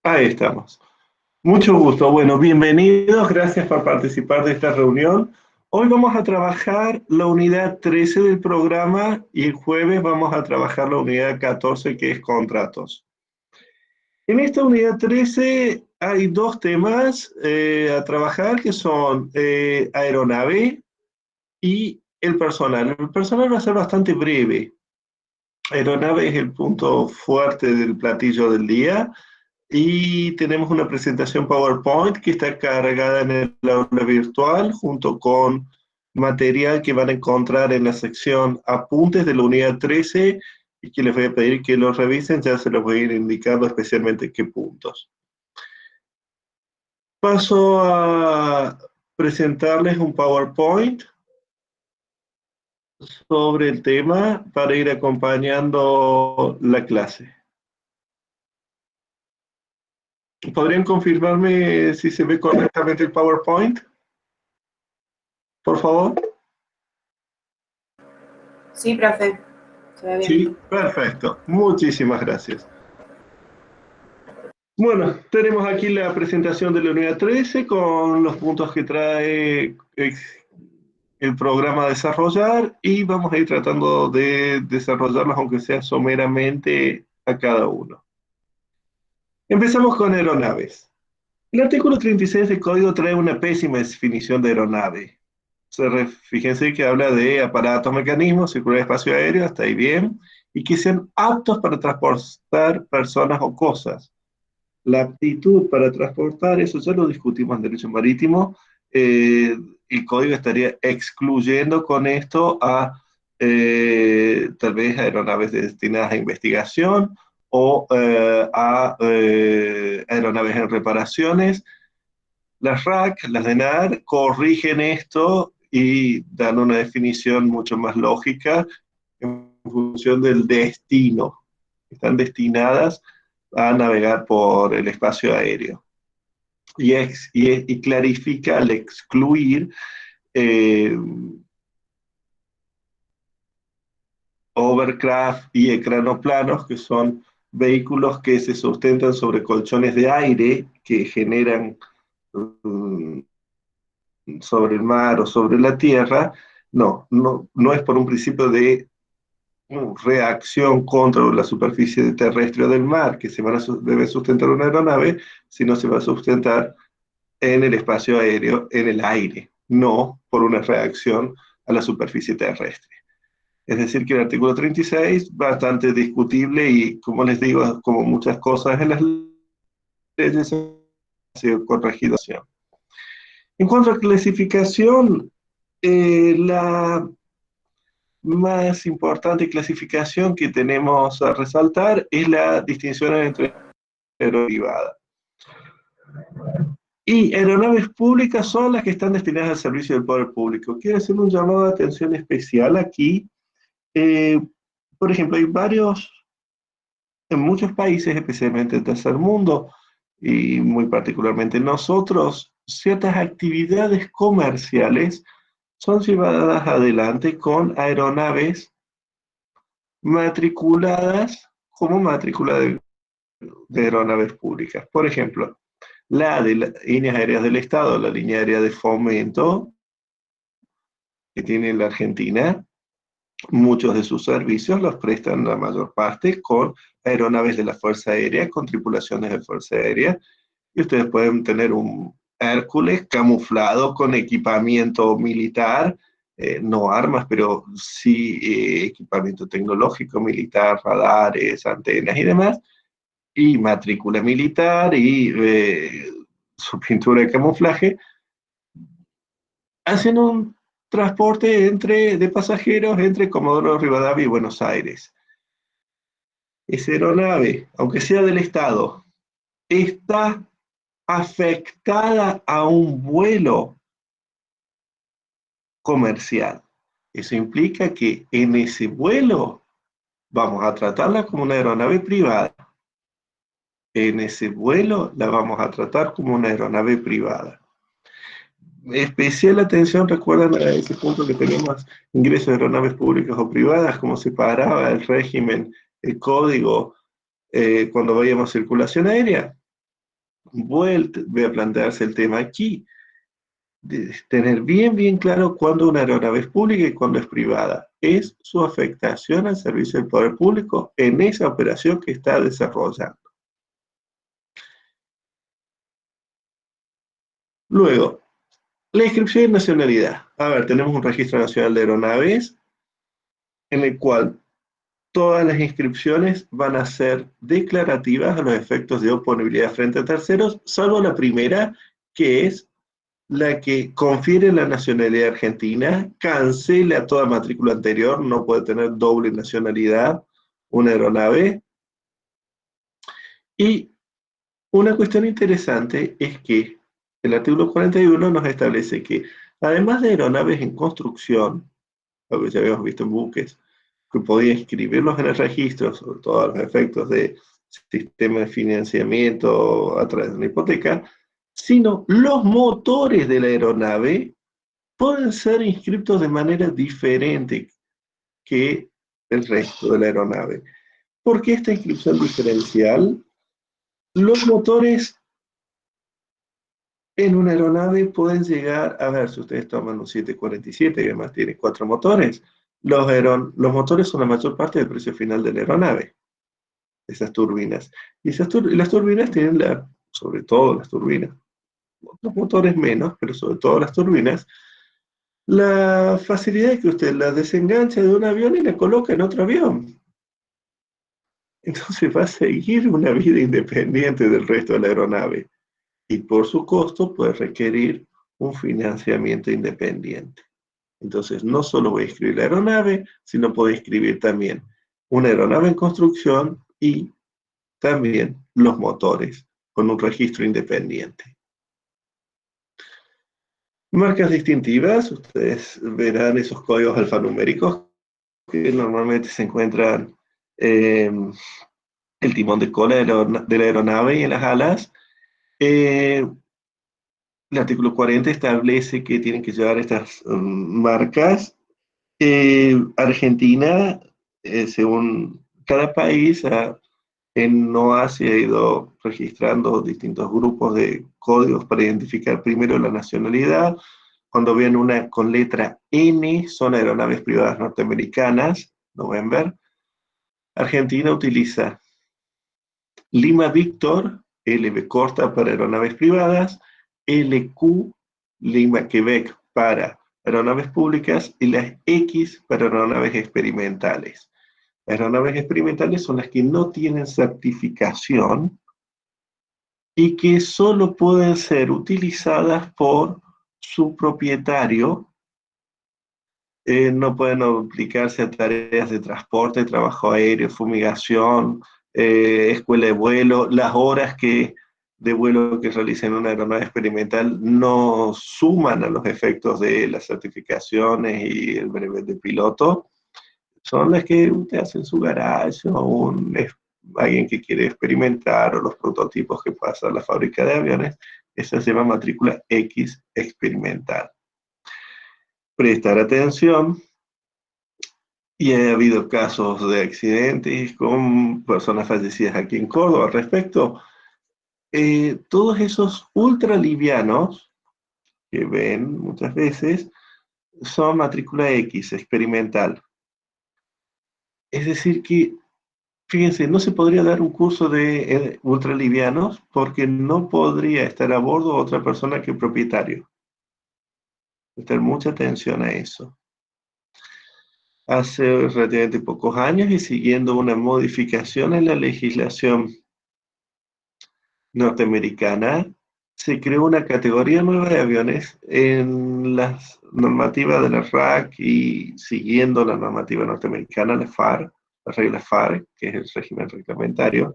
Ahí estamos. Mucho gusto. Bueno, bienvenidos. Gracias por participar de esta reunión. Hoy vamos a trabajar la unidad 13 del programa y el jueves vamos a trabajar la unidad 14, que es contratos. En esta unidad 13 hay dos temas a trabajar, que son aeronave y el personal. El personal va a ser bastante breve. Aeronave es el punto fuerte del platillo del día. Y tenemos una presentación PowerPoint que está cargada en el aula virtual junto con material que van a encontrar en la sección Apuntes de la unidad 13 y que les voy a pedir que lo revisen, ya se los voy a ir indicando especialmente qué puntos. Paso a presentarles un PowerPoint sobre el tema para ir acompañando la clase. ¿Podrían confirmarme si se ve correctamente el PowerPoint? Por favor. Sí, profe, se ve bien. Sí, perfecto. Muchísimas gracias. Bueno, tenemos aquí la presentación de la unidad 13 con los puntos que trae el programa a desarrollar y vamos a ir tratando de desarrollarlos, aunque sea someramente, a cada uno. Empezamos con aeronaves. El artículo 36 del código trae una pésima definición de aeronave. Fíjense que habla de aparatos, mecanismos, circular el espacio aéreo, hasta ahí bien, y que sean aptos para transportar personas o cosas. La aptitud para transportar, eso ya lo discutimos en Derecho Marítimo, el código estaría excluyendo con esto a tal vez aeronaves destinadas a investigación o a aeronaves en reparaciones. Las RAC, las de NAR, corrigen esto y dan una definición mucho más lógica en función del destino. Están destinadas a navegar por el espacio aéreo. Y clarifica al excluir hovercraft y ecranoplanos, que son vehículos que se sustentan sobre colchones de aire que generan sobre el mar o sobre la tierra. No es por un principio de reacción contra la superficie terrestre del mar que debe sustentar una aeronave, sino se va a sustentar en el espacio aéreo, en el aire, no por una reacción a la superficie terrestre. Es decir, que el artículo 36, bastante discutible y, como les digo, como muchas cosas en las leyes, ha sido corregido. En cuanto a clasificación, la más importante clasificación que tenemos a resaltar es la distinción entre aeronave privada. Y aeronaves públicas son las que están destinadas al servicio del poder público. Quiero hacer un llamado de atención especial aquí. Por ejemplo, en muchos países, especialmente en el tercer mundo, y muy particularmente nosotros, ciertas actividades comerciales son llevadas adelante con aeronaves matriculadas como matrícula de aeronaves públicas. Por ejemplo, la de las líneas aéreas del Estado, la línea aérea de fomento que tiene la Argentina, muchos de sus servicios los prestan la mayor parte con aeronaves de la Fuerza Aérea, con tripulaciones de Fuerza Aérea, y ustedes pueden tener un Hércules camuflado con equipamiento militar, no armas, pero sí equipamiento tecnológico militar, radares, antenas y demás, y matrícula militar y su pintura de camuflaje, hacen un transporte de pasajeros entre Comodoro Rivadavia y Buenos Aires. Esa aeronave, aunque sea del Estado, está afectada a un vuelo comercial. Eso implica que en ese vuelo vamos a tratarla como una aeronave privada. En ese vuelo la vamos a tratar como una aeronave privada. Especial atención, recuerdan a ese punto que tenemos ingresos de aeronaves públicas o privadas, como separaba el régimen, el código, cuando veíamos circulación aérea. voy a plantearse el tema aquí, de tener bien claro cuándo una aeronave es pública y cuándo es privada. Es su afectación al servicio del poder público en esa operación que está desarrollando. Luego, la inscripción de nacionalidad. A ver, tenemos un registro nacional de aeronaves en el cual todas las inscripciones van a ser declarativas a los efectos de oponibilidad frente a terceros, salvo la primera, que es la que confiere la nacionalidad argentina, cancela toda matrícula anterior, no puede tener doble nacionalidad una aeronave. Y una cuestión interesante es que el artículo 41 nos establece que, además de aeronaves en construcción, lo que ya habíamos visto en buques, que podía inscribirlos en el registro, sobre todo a los efectos de sistema de financiamiento a través de una hipoteca, sino los motores de la aeronave pueden ser inscritos de manera diferente que el resto de la aeronave. ¿Por qué esta inscripción diferencial? Los motores en una aeronave pueden llegar, a ver, si ustedes toman un 747 y además tiene 4 motores, los motores son la mayor parte del precio final de la aeronave, esas turbinas. Y las turbinas tienen, sobre todo las turbinas, los motores menos, pero sobre todo las turbinas, la facilidad es que usted la desengancha de un avión y la coloca en otro avión. Entonces va a seguir una vida independiente del resto de la aeronave. Y por su costo puede requerir un financiamiento independiente. Entonces, no solo voy a inscribir la aeronave, sino puedo inscribir también una aeronave en construcción y también los motores con un registro independiente. Marcas distintivas, ustedes verán esos códigos alfanuméricos que normalmente se encuentran en el timón de cola de la aeronave y en las alas. El artículo 40 establece que tienen que llevar estas marcas. Argentina, según cada país, en NOAA se ha ido registrando distintos grupos de códigos para identificar primero la nacionalidad. Cuando ven una con letra N, son aeronaves privadas norteamericanas, November. Argentina utiliza Lima Víctor, LB corta para aeronaves privadas, LQ, Lima Quebec para aeronaves públicas y las X para aeronaves experimentales. Las aeronaves experimentales son las que no tienen certificación y que solo pueden ser utilizadas por su propietario. No pueden aplicarse a tareas de transporte, trabajo aéreo, fumigación, escuela de vuelo. Las horas de vuelo que realicen una aeronave experimental no suman a los efectos de las certificaciones y el brevet de piloto. Son las que usted hace en su garage o alguien que quiere experimentar o los prototipos que pasa a la fábrica de aviones. Esa se llama matrícula X experimental. Prestar atención, y ha habido casos de accidentes con personas fallecidas aquí en Córdoba al respecto. Todos esos ultralivianos que ven muchas veces son matrícula X experimental. Es decir que, fíjense, no se podría dar un curso de ultralivianos porque no podría estar a bordo otra persona que el propietario. Prestar mucha atención a eso. Hace relativamente pocos años y siguiendo una modificación en la legislación norteamericana, se creó una categoría nueva de aviones en las normativas de la RAC y siguiendo la normativa norteamericana, la FAR, la regla FAR, que es el régimen reglamentario.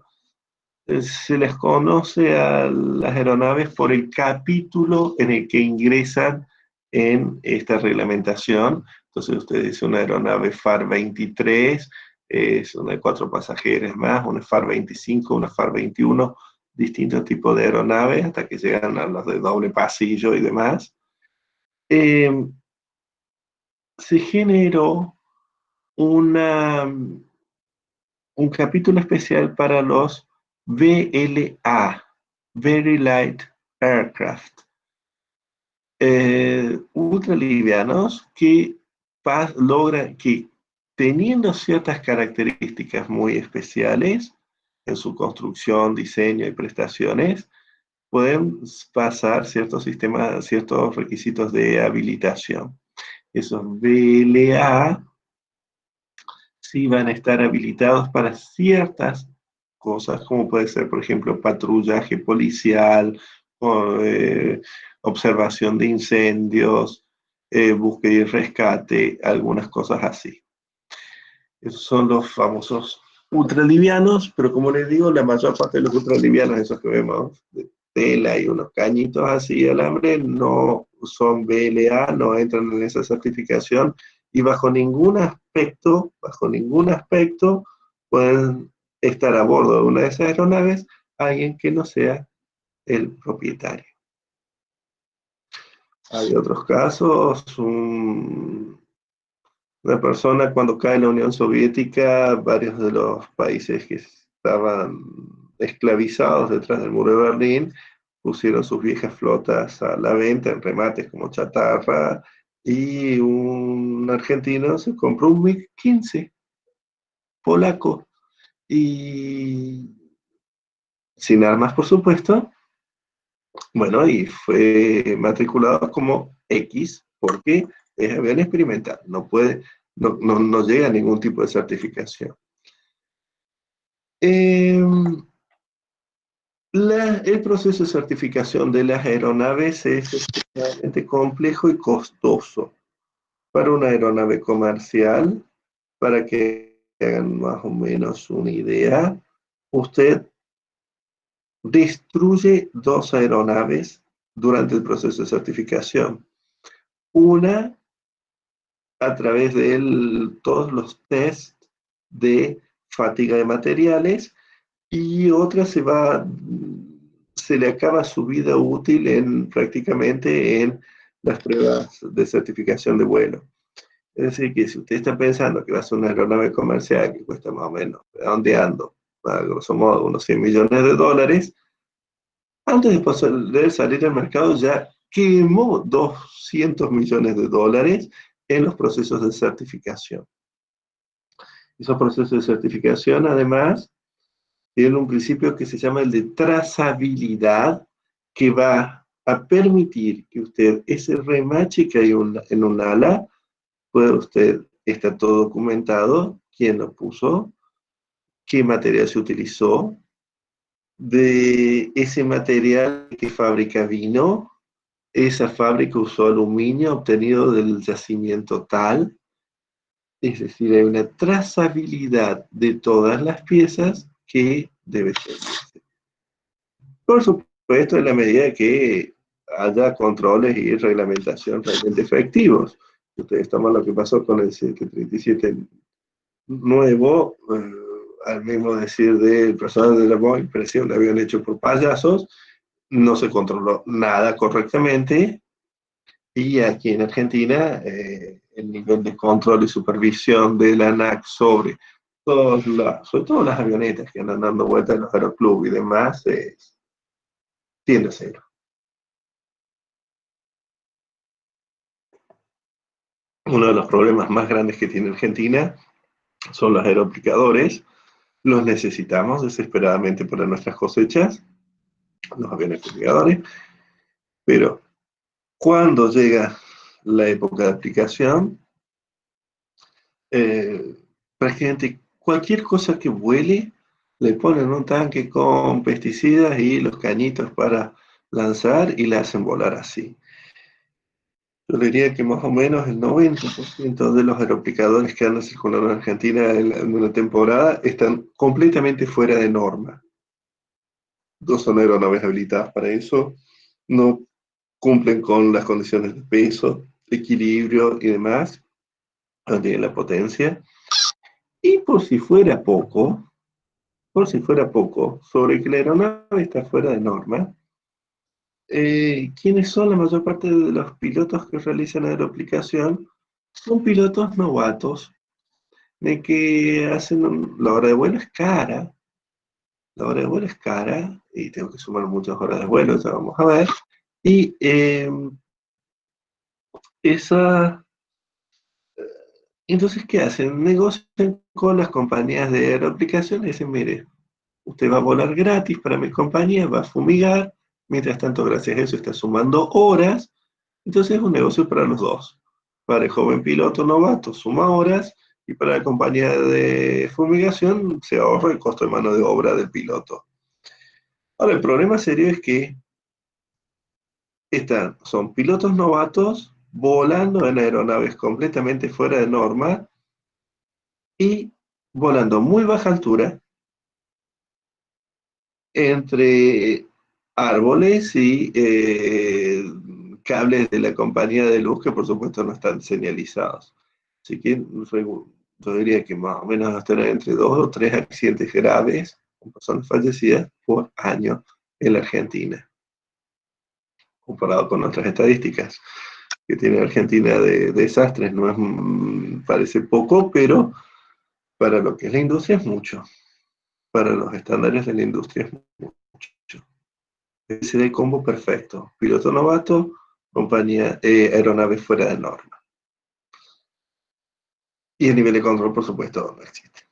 Se les conoce a las aeronaves por el capítulo en el que ingresan en esta reglamentación. Entonces usted dice una aeronave FAR 23, es una de 4 pasajeros más, una FAR 25, una FAR 21, distintos tipos de aeronaves hasta que llegan a los de doble pasillo y demás. Se generó un capítulo especial para los VLA. Very Light Aircraft. Ultralivianos que logran que, teniendo ciertas características muy especiales en su construcción, diseño y prestaciones, pueden pasar ciertos sistemas, ciertos requisitos de habilitación. Esos VLA sí van a estar habilitados para ciertas cosas, como puede ser, por ejemplo, patrullaje policial, o, observación de incendios, búsqueda y rescate, algunas cosas así. Esos son los famosos ultralivianos, pero como les digo, la mayor parte de los ultralivianos, esos que vemos de tela y unos cañitos así de alambre, no son VLA, no entran en esa certificación y bajo ningún aspecto pueden estar a bordo de una de esas aeronaves alguien que no sea el propietario. Hay otros casos, una persona cuando cae la Unión Soviética, varios de los países que estaban esclavizados detrás del muro de Berlín pusieron sus viejas flotas a la venta en remates como chatarra, y un argentino se compró un MiG-15 polaco y sin armas, por supuesto. Bueno, y fue matriculado como X porque es avión experimental, no llega a ningún tipo de certificación. El proceso de certificación de las aeronaves es extremadamente complejo y costoso. Para una aeronave comercial, para que hagan más o menos una idea, usted destruye 2 aeronaves durante el proceso de certificación. Una a través de todos los test de fatiga de materiales, y otra se le acaba su vida útil prácticamente en las pruebas de certificación de vuelo. Es decir, que si usted está pensando que va a ser una aeronave comercial que cuesta más o menos, redondeando, a grosso modo, unos $100 millones, antes de poder salir al mercado ya quemó $200 millones en los procesos de certificación. Esos procesos de certificación, además, tienen un principio que se llama el de trazabilidad, que va a permitir que usted, ese remache que hay en un ala, está todo documentado, quién lo puso, qué material se utilizó, de ese material qué fábrica vino, esa fábrica usó aluminio obtenido del yacimiento tal. Es decir, hay una trazabilidad de todas las piezas que debe ser. Por supuesto, en la medida que haya controles y reglamentación realmente efectivos. Ustedes toman lo que pasó con el 737 nuevo, al mismo decir del personal de la Boeing, parecía un avión hecho por payasos, no se controló nada correctamente, y aquí en Argentina el nivel de control y supervisión de la ANAC sobre todo las avionetas que andan dando vueltas en los aeroclubs y demás, tiende a cero. Uno de los problemas más grandes que tiene Argentina son los aeroaplicadores. Los necesitamos desesperadamente para nuestras cosechas, los aviones aplicadores, pero cuando llega la época de aplicación, prácticamente cualquier cosa que vuele, le ponen un tanque con pesticidas y los cañitos para lanzar y la hacen volar así. Yo diría que más o menos el 90% de los aeroaplicadores que andan circulando en Argentina en una temporada están completamente fuera de norma. No son aeronaves habilitadas para eso, no cumplen con las condiciones de peso, equilibrio y demás, no tienen la potencia. Y por si fuera poco, sobre que la aeronave está fuera de norma, ¿quiénes son la mayor parte de los pilotos que realizan aeroaplicación? Son pilotos novatos, de que la hora de vuelo es cara, La hora de vuelo es cara y tengo que sumar muchas horas de vuelo, ya vamos a ver. Y esa, entonces, ¿qué hacen? Negocian con las compañías de aeroaplicaciones y dicen, mire, usted va a volar gratis para mi compañía, va a fumigar, mientras tanto, gracias a eso, está sumando horas, entonces es un negocio para los dos. Para el joven piloto novato suma horas y para la compañía de fumigación se ahorra el costo de mano de obra del piloto. Ahora, el problema serio es que son pilotos novatos volando en aeronaves completamente fuera de norma y volando a muy baja altura entre árboles y cables de la compañía de luz que por supuesto no están señalizados. Así que yo diría que más o menos estar entre 2 o 3 accidentes graves con personas fallecidas por año en la Argentina, comparado con otras estadísticas que tiene Argentina de desastres. No es, parece poco, pero para lo que es la industria es mucho. Para los estándares de la industria es mucho. Ese es el combo perfecto. Piloto novato, compañía, aeronave fuera de norma. Y el nivel de control, por supuesto, no existe.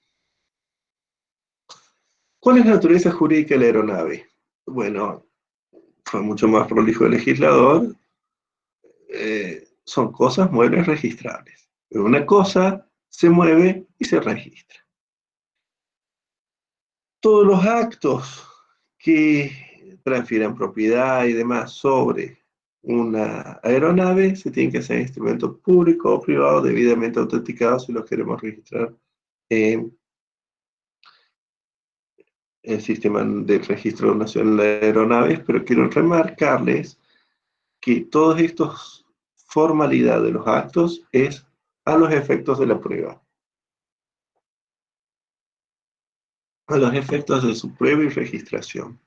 ¿Cuál es la naturaleza jurídica de la aeronave? Bueno, fue mucho más prolijo el legislador. Son cosas, muebles registrables. Pero una cosa se mueve y se registra. Todos los actos que transfieran propiedad y demás sobre una aeronave se tienen que hacer en instrumentos públicos o privados debidamente autenticados si los queremos registrar en el sistema de registro nacional de aeronaves, pero quiero remarcarles que todas estas formalidades de los actos es a los efectos de la prueba, a los efectos de su prueba y registración.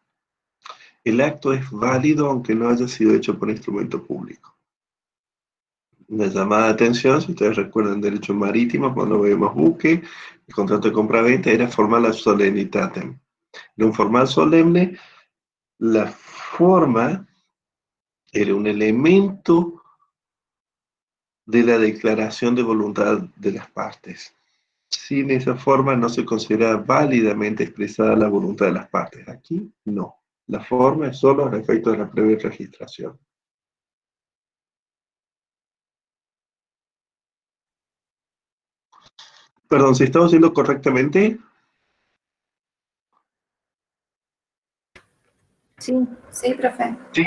El acto es válido aunque no haya sido hecho por instrumento público. Una llamada de atención, si ustedes recuerdan derecho marítimo, cuando vemos buque, el contrato de compra-venta era formal a solemnitatem. En un formal solemne, la forma era un elemento de la declaración de voluntad de las partes. Sin esa forma no se considera válidamente expresada la voluntad de las partes. Aquí no. La forma es solo el efecto de la previa registración. Perdón, ¿se está haciendo correctamente? Sí, sí, profe. Sí.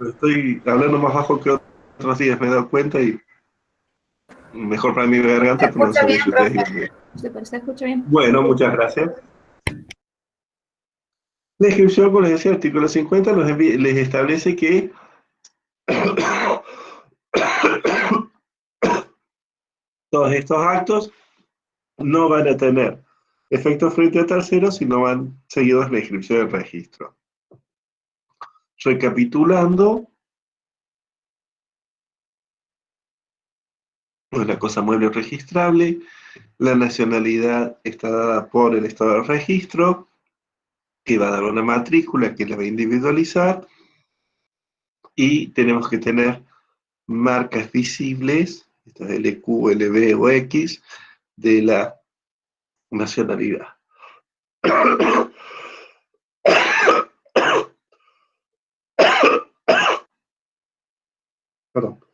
Estoy hablando más bajo que otros días, me he dado cuenta y mejor para mi Se garganta, pero no escucha sabía bien, si ustedes profe. iban bien. Se escucha bien. Bueno, muchas gracias. La inscripción, como les decía, artículo 50, les establece que todos estos actos no van a tener efecto frente a terceros si no van seguidos de la inscripción del registro. Recapitulando, una cosa mueble registrable, la nacionalidad está dada por el estado de registro, que va a dar una matrícula que la va a individualizar, y tenemos que tener marcas visibles, estas LQ, LB o X, de la nacionalidad. Perdón.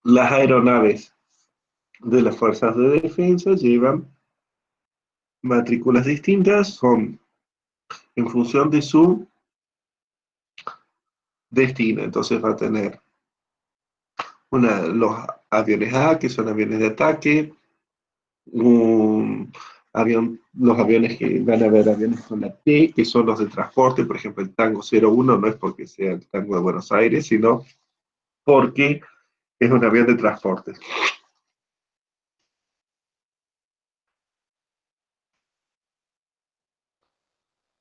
Las aeronaves de las fuerzas de defensa llevan matrículas distintas, son en función de su destino. Entonces va a tener los aviones A, que son aviones de ataque, los aviones que van a haber aviones con la T, que son los de transporte, por ejemplo, el Tango 01 no es porque sea el Tango de Buenos Aires, sino porque es un avión de transporte.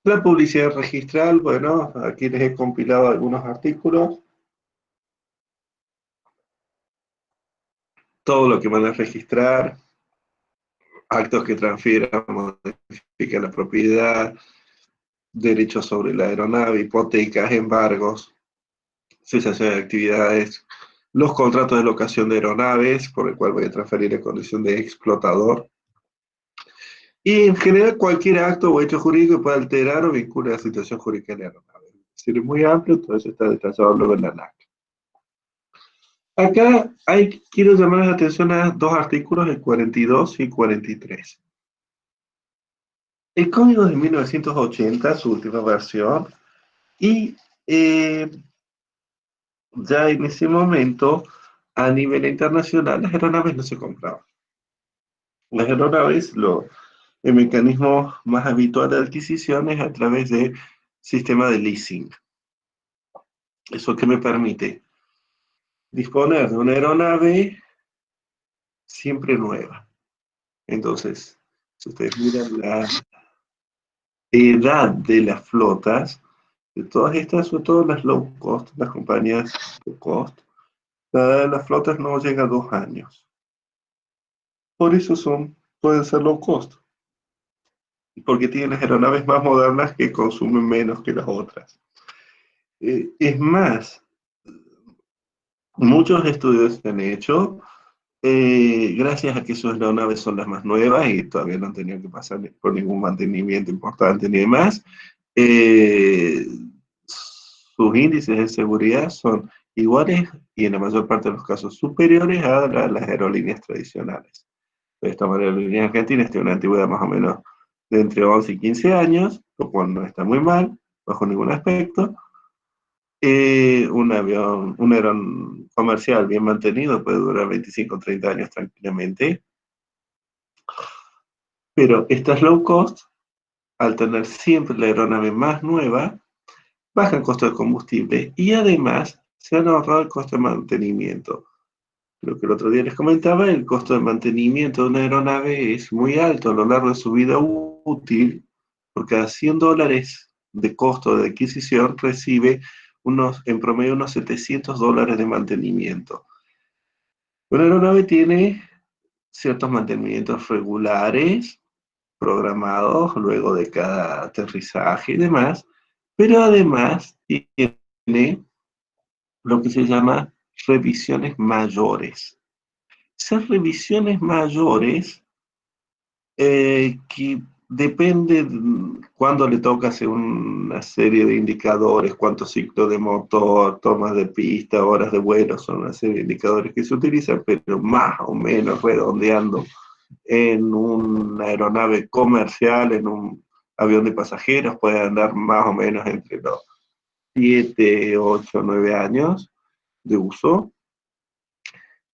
La publicidad registral, bueno, aquí les he compilado algunos artículos. Todo lo que van a registrar, actos que transfieran, modifican la propiedad, derechos sobre la aeronave, hipotecas, embargos, cesación de actividades, los contratos de locación de aeronaves, por el cual voy a transferir en condición de explotador, y en general cualquier acto o hecho jurídico que pueda alterar o vincular la situación jurídica de la aeronave. Es decir, es muy amplio, entonces está detallado luego en la NAC. Acá quiero llamar la atención a dos artículos, el 42 y 43. El código de 1980, su última versión, y ya en ese momento, a nivel internacional, las aeronaves no se compraban. Las aeronaves, el mecanismo más habitual de adquisición es a través de sistema de leasing. ¿Eso qué me permite? Disponer de una aeronave siempre nueva. Entonces, si ustedes miran la edad de las flotas, de todas estas, sobre todo las low cost, las compañías low cost, la edad de las flotas no llega a 2 años. Por eso pueden ser low cost, porque tienen las aeronaves más modernas que consumen menos que las otras. Es más, muchos estudios se han hecho, gracias a que sus aeronaves son las más nuevas y todavía no han tenido que pasar por ningún mantenimiento importante ni demás, eh, sus índices de seguridad son iguales y en la mayor parte de los casos superiores a las aerolíneas tradicionales. Esta aerolínea argentina tiene una antigüedad más o menos de entre 11 y 15 años, lo cual no está muy mal, bajo ningún aspecto. Un avión comercial bien mantenido puede durar 25 o 30 años tranquilamente, pero estas low cost, al tener siempre la aeronave más nueva, bajan el costo de combustible y además se han ahorrado el costo de mantenimiento. Lo que el otro día les comentaba, el costo de mantenimiento de una aeronave es muy alto a lo largo de su vida útil. Por cada $100 de costo de adquisición recibe en promedio unos $700 de mantenimiento. Una aeronave tiene ciertos mantenimientos regulares, programados luego de cada aterrizaje y demás, pero además tiene lo que se llama revisiones mayores. Esas revisiones mayores, que depende cuándo le toca hacer una serie de indicadores, cuántos ciclos de motor, tomas de pista, horas de vuelo, son una serie de indicadores que se utilizan, pero más o menos redondeando en una aeronave comercial, en un avión de pasajeros, puede andar más o menos entre los 7, 8, 9 años de uso.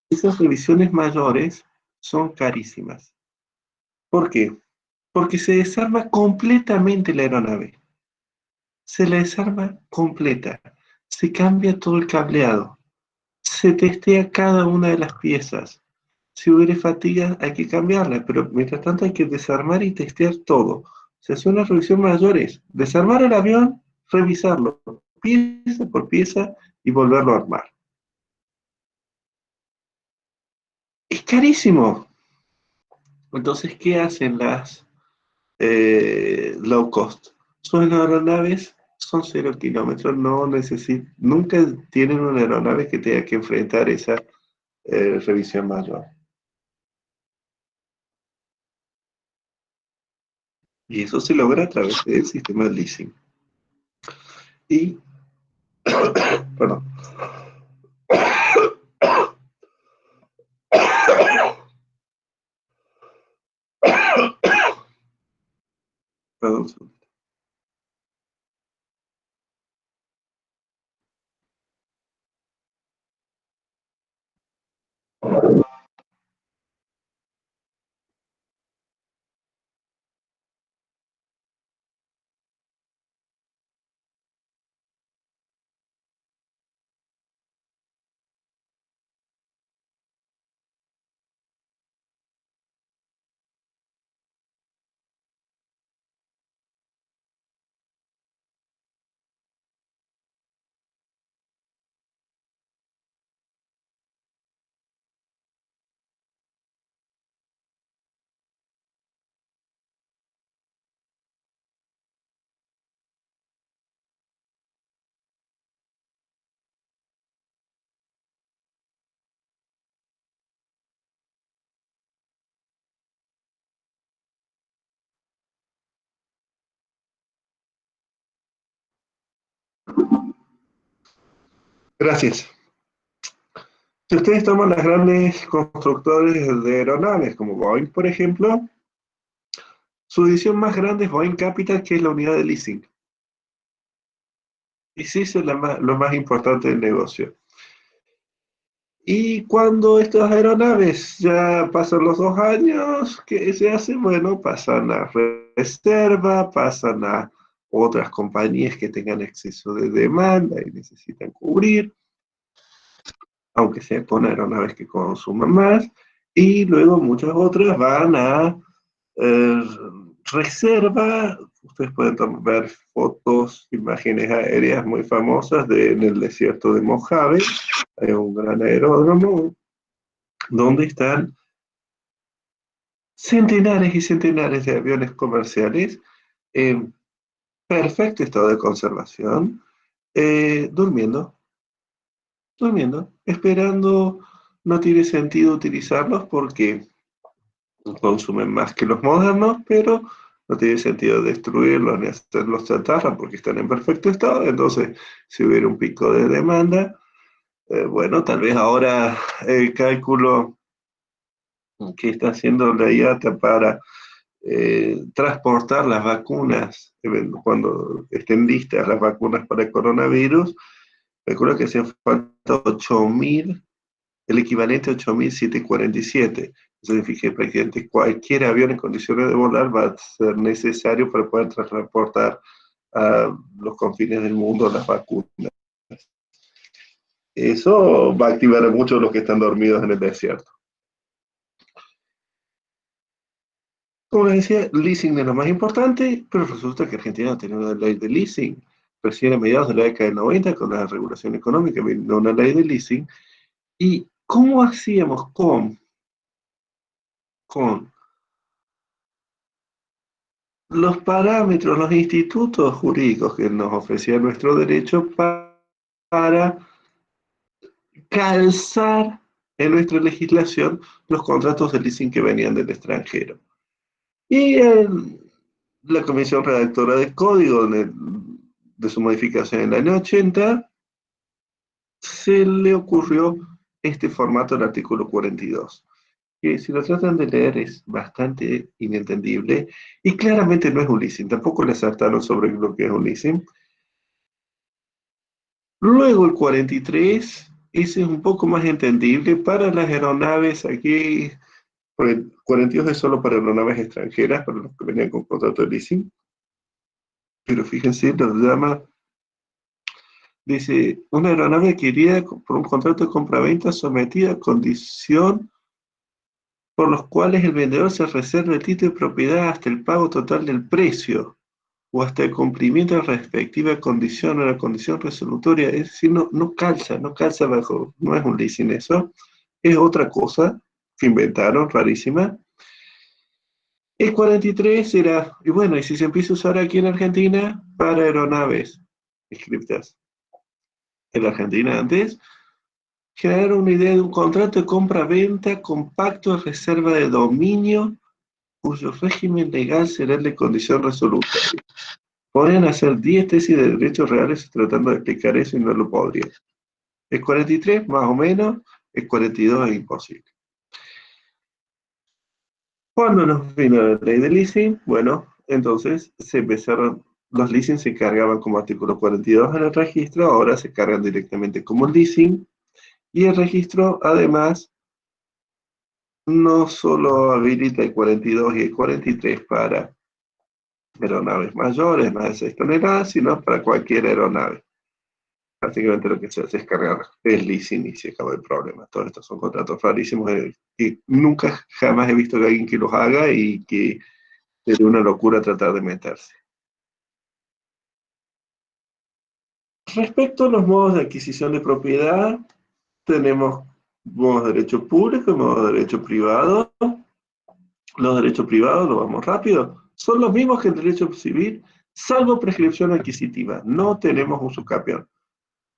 Esas revisiones mayores son carísimas. ¿Por qué? Porque se desarma completamente la aeronave. Se la desarma completa. Se cambia todo el cableado. Se testea cada una de las piezas. Si hubiera fatiga, hay que cambiarla, pero mientras tanto hay que desarmar y testear todo. Se hace una revisión mayores. Desarmar el avión, revisarlo, pieza por pieza y volverlo a armar. Es carísimo. Entonces, ¿qué hacen las low cost? Son aeronaves, son 0 kilómetros, nunca tienen una aeronave que tenga que enfrentar esa revisión mayor. Y eso se logra a través del sistema de leasing. Y, perdón, perdón. Gracias. Si ustedes toman las grandes constructores de aeronaves, como Boeing, por ejemplo, su división más grande es Boeing Capital, que es la unidad de leasing. Y sí, eso es lo más importante del negocio. Y cuando estas aeronaves ya pasan los 2 años, ¿qué se hace? Bueno, pasan a reserva, pasan a otras compañías que tengan exceso de demanda y necesitan cubrir, aunque sea con aeronaves que consuman más, y luego muchas otras van a eh, reserva. Ustedes pueden ver fotos, imágenes aéreas muy famosas en el desierto de Mojave. Hay un gran aeródromo donde están centenares y centenares de aviones comerciales en perfecto estado de conservación, durmiendo, esperando. No tiene sentido utilizarlos porque consumen más que los modernos, pero no tiene sentido destruirlos ni hacerlos chatarra porque están en perfecto estado. Entonces, si hubiera un pico de demanda, bueno, tal vez ahora el cálculo que está haciendo la IATA para transportar las vacunas, cuando estén listas las vacunas para el coronavirus, calculo que hacen falta 8.000, el equivalente a 8.747. Eso significa que prácticamente cualquier avión en condiciones de volar va a ser necesario para poder transportar a los confines del mundo las vacunas. Eso va a activar a muchos de los que están dormidos en el desierto. Como les decía, leasing es lo más importante, pero resulta que Argentina no tiene una ley de leasing. Recién a mediados de la década del 90, con la regulación económica, vino una ley de leasing. ¿Y cómo hacíamos con los parámetros, los institutos jurídicos que nos ofrecía nuestro derecho para calzar en nuestra legislación los contratos de leasing que venían del extranjero? Y la comisión redactora del código de su modificación en el año 80, se le ocurrió este formato del artículo 42, que si lo tratan de leer es bastante inentendible, y claramente no es un leasing, tampoco le acertaron sobre lo que es un leasing. Luego el 43, ese es un poco más entendible para las aeronaves aquí, porque el 42 es solo para aeronaves extranjeras, para los que venían con contrato de leasing, pero fíjense, lo llama. Dice, una aeronave adquirida por un contrato de compra-venta sometida a condición por los cuales el vendedor se reserva el título de propiedad hasta el pago total del precio o hasta el cumplimiento de la respectiva condición o la condición resolutoria. Es decir, no calza bajo, no es un leasing eso, es otra cosa que inventaron, rarísima. El 43 era, y bueno, y si se empieza a usar aquí en Argentina para aeronaves inscriptas en la Argentina antes, generar una idea de un contrato de compra-venta con pacto de reserva de dominio cuyo régimen legal será el de condición resolutoria. Podrían hacer 10 tesis de derechos reales tratando de explicar eso y no lo podrían. El 43, más o menos, el 42 es imposible. Cuando nos vino la ley de leasing, bueno, entonces se empezaron, los leasing se cargaban como artículo 42 en el registro, ahora se cargan directamente como leasing, y el registro además no solo habilita el 42 y el 43 para aeronaves mayores, más de 6 toneladas, sino para cualquier aeronave. Prácticamente lo que se hace es cargar el leasing y se acaba el problema. Todos estos son contratos rarísimos y nunca jamás he visto a alguien que los haga y que sería una locura tratar de meterse. Respecto a los modos de adquisición de propiedad, tenemos modos de derecho público y modos de derecho privado. Los derechos privados, lo vamos rápido, son los mismos que el derecho civil, salvo prescripción adquisitiva. No tenemos uso capión.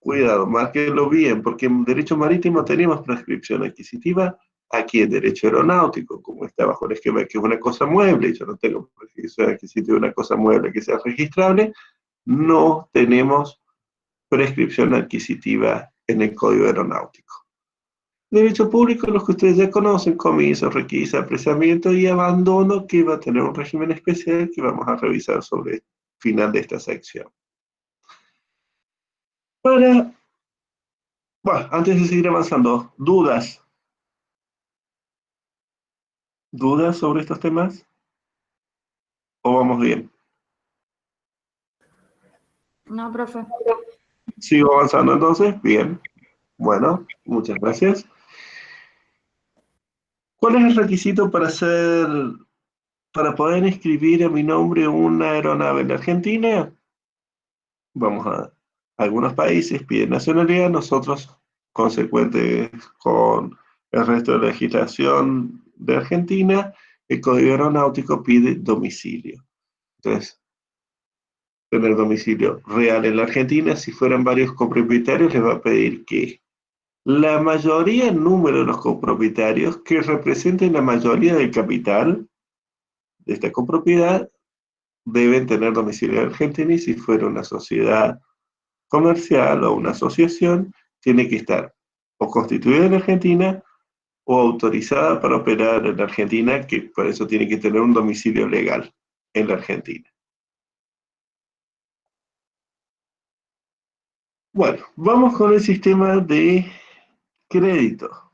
Cuidado, márquenlo bien, porque en derecho marítimo tenemos prescripción adquisitiva. Aquí en derecho aeronáutico, como está bajo el esquema que es una cosa mueble, y yo no tengo prescripción adquisitiva de una cosa mueble que sea registrable, no tenemos prescripción adquisitiva en el Código Aeronáutico. Derecho público, los que ustedes ya conocen: comiso, requisa, apresamiento y abandono, que va a tener un régimen especial que vamos a revisar sobre el final de esta sección. Bueno, antes de seguir avanzando, ¿dudas? ¿Dudas sobre estos temas? ¿O vamos bien? No, profe. ¿Sigo avanzando entonces? Bien. Bueno, muchas gracias. ¿Cuál es el requisito para poder inscribir a mi nombre una aeronave en la Argentina? Vamos a algunos países piden nacionalidad, nosotros, consecuentes con el resto de la legislación de Argentina, el Código Aeronáutico pide domicilio. Entonces, tener domicilio real en la Argentina. Si fueran varios copropietarios, les va a pedir que la mayoría en número de los copropietarios, que representen la mayoría del capital de esta copropiedad, deben tener domicilio en Argentina, y si fuera una sociedad comercial o una asociación, tiene que estar o constituida en Argentina o autorizada para operar en Argentina, que por eso tiene que tener un domicilio legal en la Argentina. Bueno, vamos con el sistema de crédito.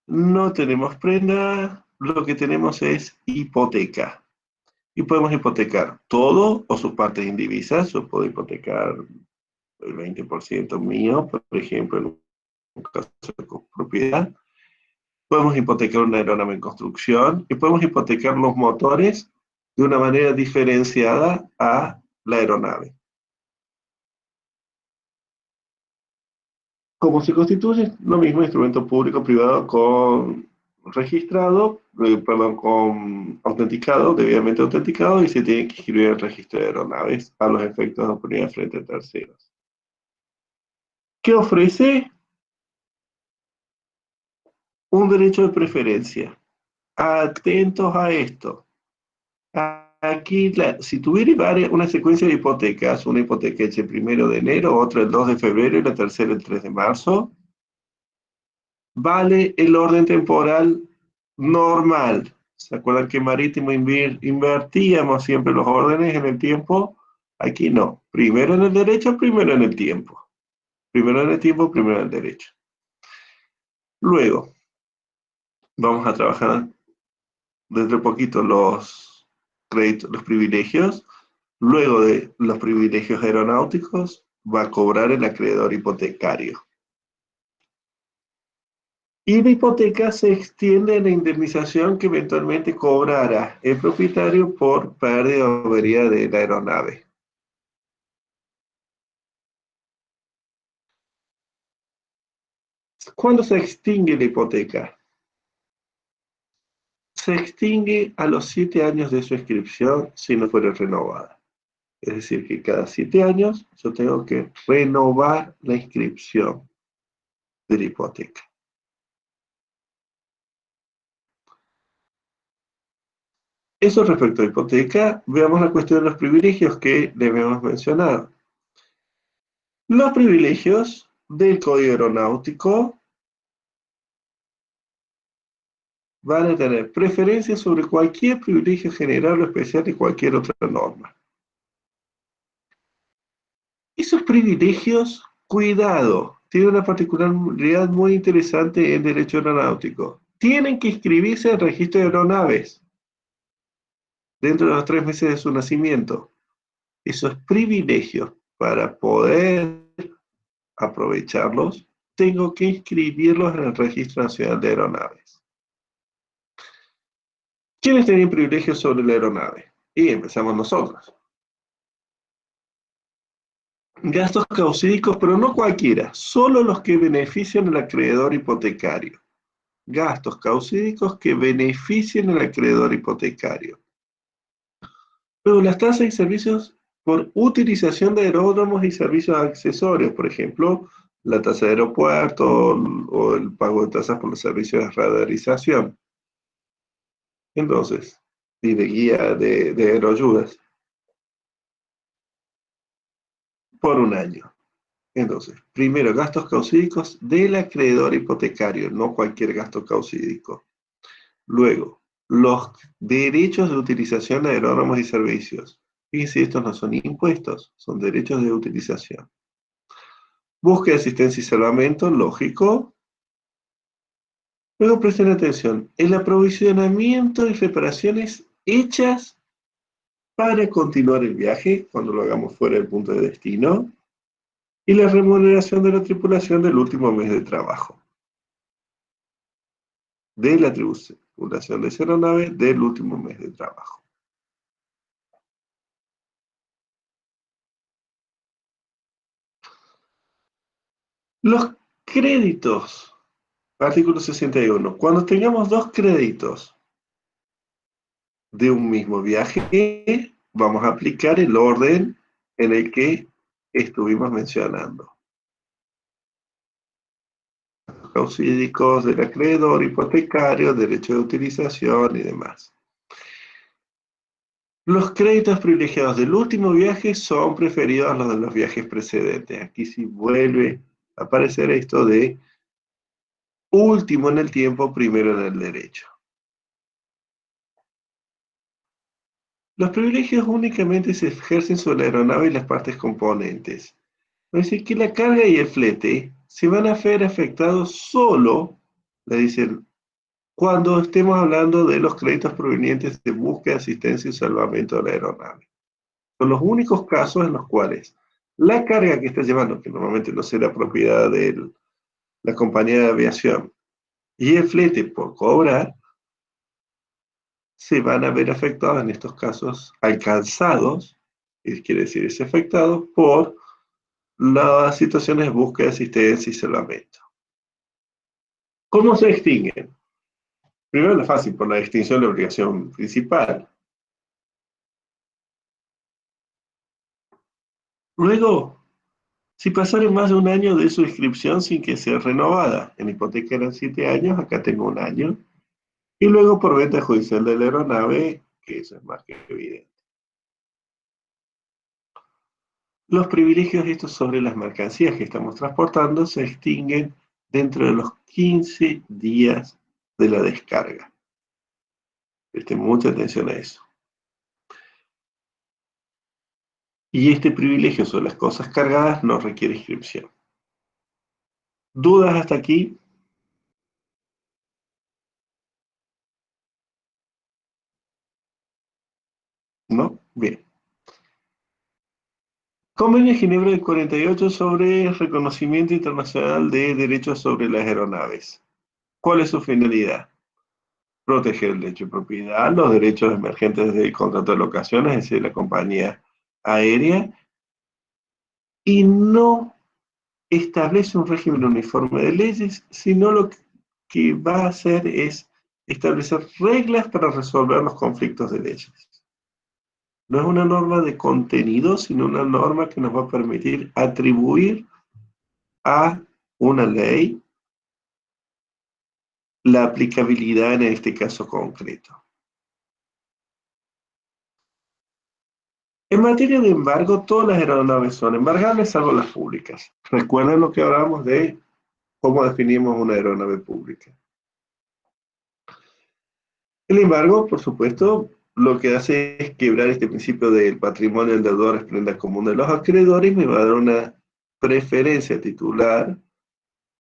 No tenemos prenda, lo que tenemos es hipoteca. Y podemos hipotecar todo o sus partes indivisas. Yo puedo hipotecar el 20% mío, por ejemplo, en un caso de copropiedad. Podemos hipotecar una aeronave en construcción y podemos hipotecar los motores de una manera diferenciada a la aeronave. ¿Cómo se constituye? Lo mismo: instrumento público-privado debidamente autenticado, y se tiene que inscribir en el registro de aeronaves a los efectos de oportunidad frente a terceros. ¿Qué ofrece? Un derecho de preferencia. Atentos a esto. Aquí, si tuviera una secuencia de hipotecas, una hipoteca hecha el 1 de enero, otra el 2 de febrero y la tercera el 3 de marzo, vale el orden temporal normal. ¿Se acuerdan que en Marítimo invertíamos siempre los órdenes en el tiempo? Aquí no. Primero en el derecho, primero en el tiempo. Primero en el tiempo, primero en el derecho. Luego, vamos a trabajar dentro de poquito los créditos, los privilegios. Luego de los privilegios aeronáuticos, va a cobrar el acreedor hipotecario. Y la hipoteca se extiende a la indemnización que eventualmente cobrará el propietario por pérdida o avería de la aeronave. ¿Cuándo se extingue la hipoteca? Se extingue a los 7 años de su inscripción si no fuera renovada. Es decir, que cada 7 años yo tengo que renovar la inscripción de la hipoteca. Eso respecto a hipoteca. Veamos la cuestión de los privilegios que debemos mencionar. Los privilegios del Código Aeronáutico van a tener preferencia sobre cualquier privilegio general o especial de cualquier otra norma. Esos privilegios, cuidado, tienen una particularidad muy interesante en derecho aeronáutico. Tienen que inscribirse en el registro de aeronaves dentro de los 3 meses de su nacimiento. Esos privilegios, para poder aprovecharlos, tengo que inscribirlos en el Registro Nacional de Aeronaves. ¿Quiénes tienen privilegios sobre la aeronave? Y empezamos nosotros. Gastos causídicos, pero no cualquiera, solo los que benefician al acreedor hipotecario. Gastos causídicos que beneficien al acreedor hipotecario. Luego, las tasas y servicios por utilización de aeródromos y servicios accesorios, por ejemplo, la tasa de aeropuerto o el pago de tasas por los servicios de radarización. Entonces, y de guía de aeroayudas. por un año. Entonces, primero, gastos causídicos del acreedor hipotecario, no cualquier gasto causídico. Luego, los derechos de utilización de aerónomos y servicios. Fíjense, estos no son impuestos, son derechos de utilización. Búsqueda, asistencia y salvamento, lógico. Luego presten atención, el aprovisionamiento y reparaciones hechas para continuar el viaje, cuando lo hagamos fuera del punto de destino, y la remuneración de la tripulación del último mes de trabajo. De la tripulación de esa aeronave del último mes de trabajo. Los créditos. Artículo 61. Cuando tengamos dos créditos de un mismo viaje, vamos a aplicar el orden en el que estuvimos mencionando. Causídicos del acreedor, hipotecario, derecho de utilización y demás. Los créditos privilegiados del último viaje son preferidos a los de los viajes precedentes. Aquí sí vuelve a aparecer esto de último en el tiempo, primero en el derecho. Los privilegios únicamente se ejercen sobre la aeronave y las partes componentes. Es decir, que la carga y el flete se van a ver afectados solo, le dicen, cuando estemos hablando de los créditos provenientes de búsqueda, asistencia y salvamento de la aeronave. Son los únicos casos en los cuales la carga que está llevando, que normalmente no será propiedad de la compañía de aviación, y el flete por cobrar, se van a ver afectados en estos casos, alcanzados, y quiere decir es afectado por las situaciones de búsqueda, asistencia y salvamento. ¿Cómo se extinguen? Primero es fácil, por la extinción de la obligación principal. Luego, si pasaron más de un año de su inscripción sin que sea renovada, en hipoteca eran 7 años, acá tengo un año, y luego por venta judicial de la aeronave, que eso es más que evidente. Los privilegios estos sobre las mercancías que estamos transportando se extinguen dentro de los 15 días de la descarga. Presten mucha atención a eso. Y este privilegio sobre las cosas cargadas no requiere inscripción. ¿Dudas hasta aquí? ¿No? Bien. Convenio de Ginebra del 48 sobre reconocimiento internacional de derechos sobre las aeronaves. ¿Cuál es su finalidad? Proteger el derecho de propiedad, los derechos emergentes del contrato de locación, es decir, la compañía aérea, y no establece un régimen uniforme de leyes, sino lo que va a hacer es establecer reglas para resolver los conflictos de leyes. No es una norma de contenido, sino una norma que nos va a permitir atribuir a una ley la aplicabilidad en este caso concreto. En materia de embargo, todas las aeronaves son embargables, salvo las públicas. Recuerden lo que hablamos de cómo definimos una aeronave pública. El embargo, por supuesto, lo que hace es quebrar este principio del patrimonio del deudor es prenda común de los acreedores y me va a dar una preferencia titular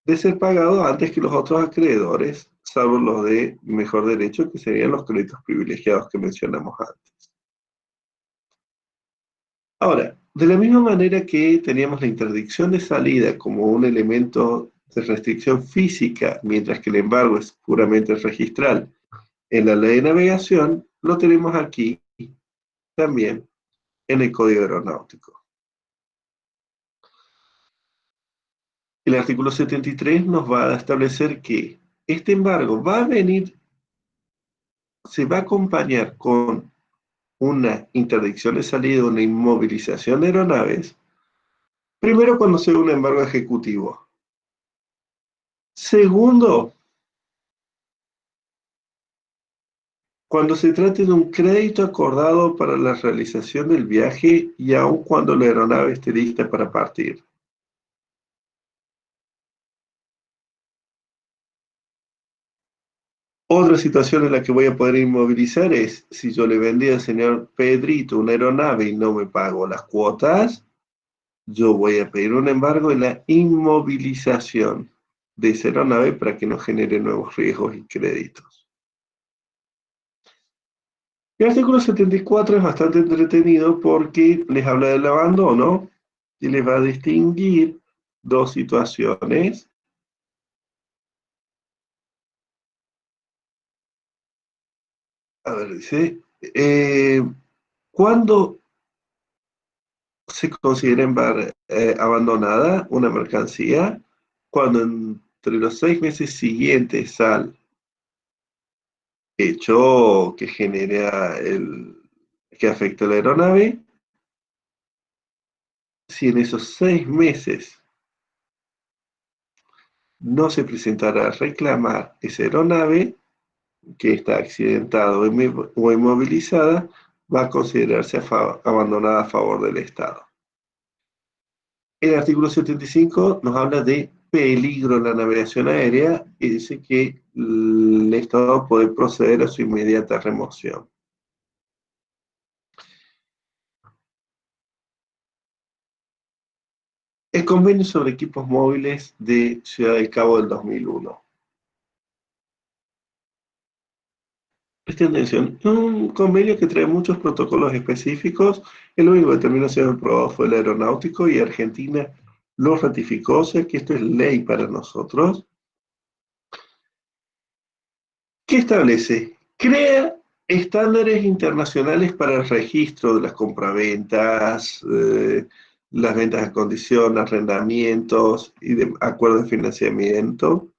de ser pagado antes que los otros acreedores, salvo los de mejor derecho, que serían los créditos privilegiados que mencionamos antes. Ahora, de la misma manera que teníamos la interdicción de salida como un elemento de restricción física, mientras que el embargo es puramente registral en la ley de navegación, lo tenemos aquí también en el Código Aeronáutico. El artículo 73 nos va a establecer que este embargo va a venir, se va a acompañar con una interdicción de salida, una inmovilización de aeronaves, primero cuando se da un embargo ejecutivo. Segundo, cuando se trate de un crédito acordado para la realización del viaje y aun cuando la aeronave esté lista para partir. Otra situación en la que voy a poder inmovilizar es si yo le vendí al señor Pedrito una aeronave y no me pago las cuotas, yo voy a pedir un embargo en la inmovilización de esa aeronave para que no genere nuevos riesgos y créditos. El artículo 74 es bastante entretenido porque les habla del abandono y les va a distinguir dos situaciones. A ver, dice, ¿cuándo se considera abandonada una mercancía? Cuando entre los 6 meses siguientes al hecho que genera que afecta a la aeronave, si en esos 6 meses no se presentara a reclamar esa aeronave que está accidentada o inmovilizada, va a considerarse abandonada a favor del Estado. El artículo 75 nos habla de peligro en la navegación aérea y dice que el Estado puede proceder a su inmediata remoción. El convenio sobre equipos móviles de Ciudad del Cabo del 2001. Presten atención, un convenio que trae muchos protocolos específicos. El único que terminó siendo aprobado fue el aeronáutico y Argentina lo ratificó, o sea que esto es ley para nosotros. ¿Qué establece? Crea estándares internacionales para el registro de las compraventas, las ventas a condición, arrendamientos y de acuerdos de financiamiento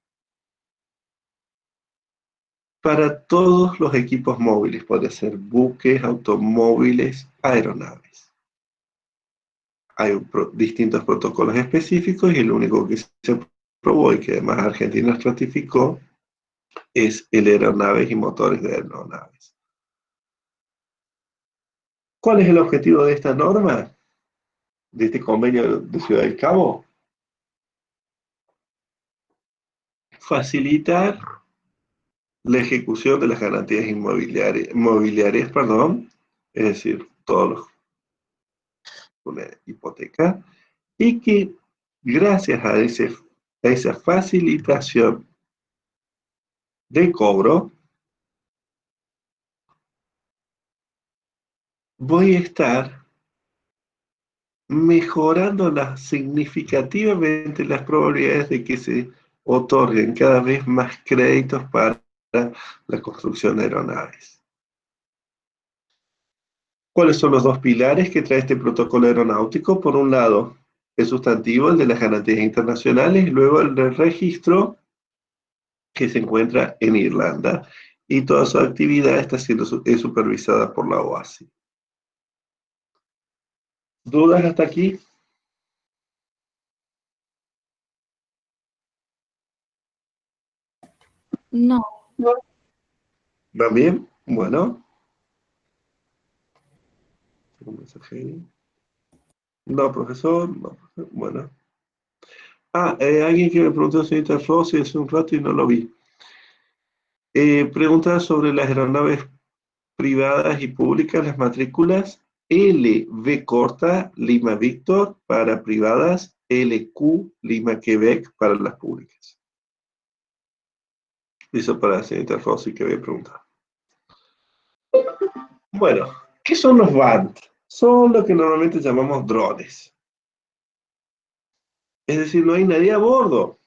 para todos los equipos móviles, puede ser buques, automóviles, aeronaves. Hay distintos protocolos específicos y el único que se aprobó y que además Argentina ratificó es el aeronaves y motores de aeronaves. ¿Cuál es el objetivo de esta norma? De este convenio de Ciudad del Cabo? Facilitar la ejecución de las garantías inmobiliarias, es decir, todos una hipoteca, y que gracias a esa facilitación de cobro, voy a estar mejorando significativamente las probabilidades de que se otorguen cada vez más créditos para la construcción de aeronaves. ¿Cuáles son los dos pilares que trae este protocolo aeronáutico? Por un lado, el sustantivo, el de las garantías internacionales, y luego el del registro que se encuentra en Irlanda. Y toda su actividad está siendo supervisada por la OASI. ¿Dudas hasta aquí? No. ¿Va bien? Bueno. Un mensaje ahí. No, profesor. No, bueno. Alguien que me preguntó, señorita Rossi, hace un rato y no lo vi. Pregunta sobre las aeronaves privadas y públicas, las matrículas LV corta, Lima Víctor para privadas, LQ, Lima Quebec para las públicas. Eso para la señorita Rossi que había preguntado. Bueno, ¿qué son los BANT? Son lo que normalmente llamamos drones. Es decir, no hay nadie a bordo.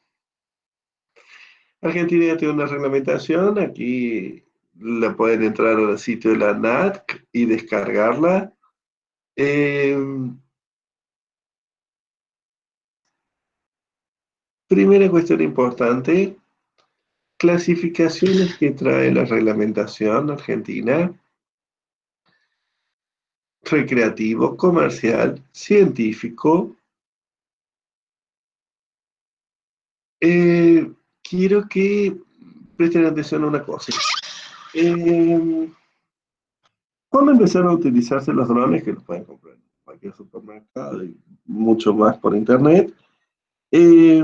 Argentina ya tiene una reglamentación, aquí la pueden entrar al sitio de la ANAC y descargarla. Primera cuestión importante, clasificaciones que trae la reglamentación argentina: recreativo, comercial, científico. Quiero que presten atención a una cosa. Eh, ¿Cuándo empezaron a utilizarse los drones? Que los pueden comprar en cualquier supermercado y mucho más por internet. Eh,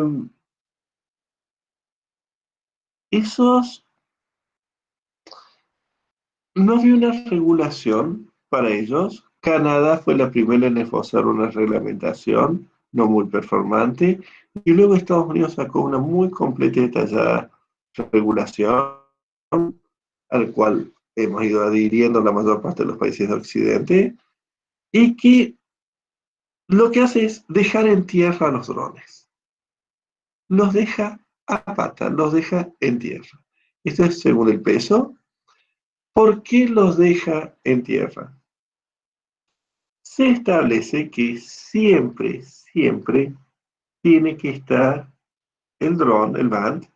esos, no había una regulación para ellos. Canadá fue la primera en esbozar una reglamentación no muy performante, y luego Estados Unidos sacó una muy completa y detallada regulación, al cual hemos ido adhiriendo la mayor parte de los países de Occidente, y que lo que hace es dejar en tierra a los drones. Los deja a pata, los deja en tierra. Esto es según el peso. ¿Por qué los deja en tierra? Se establece que siempre, siempre tiene que estar el dron, el band,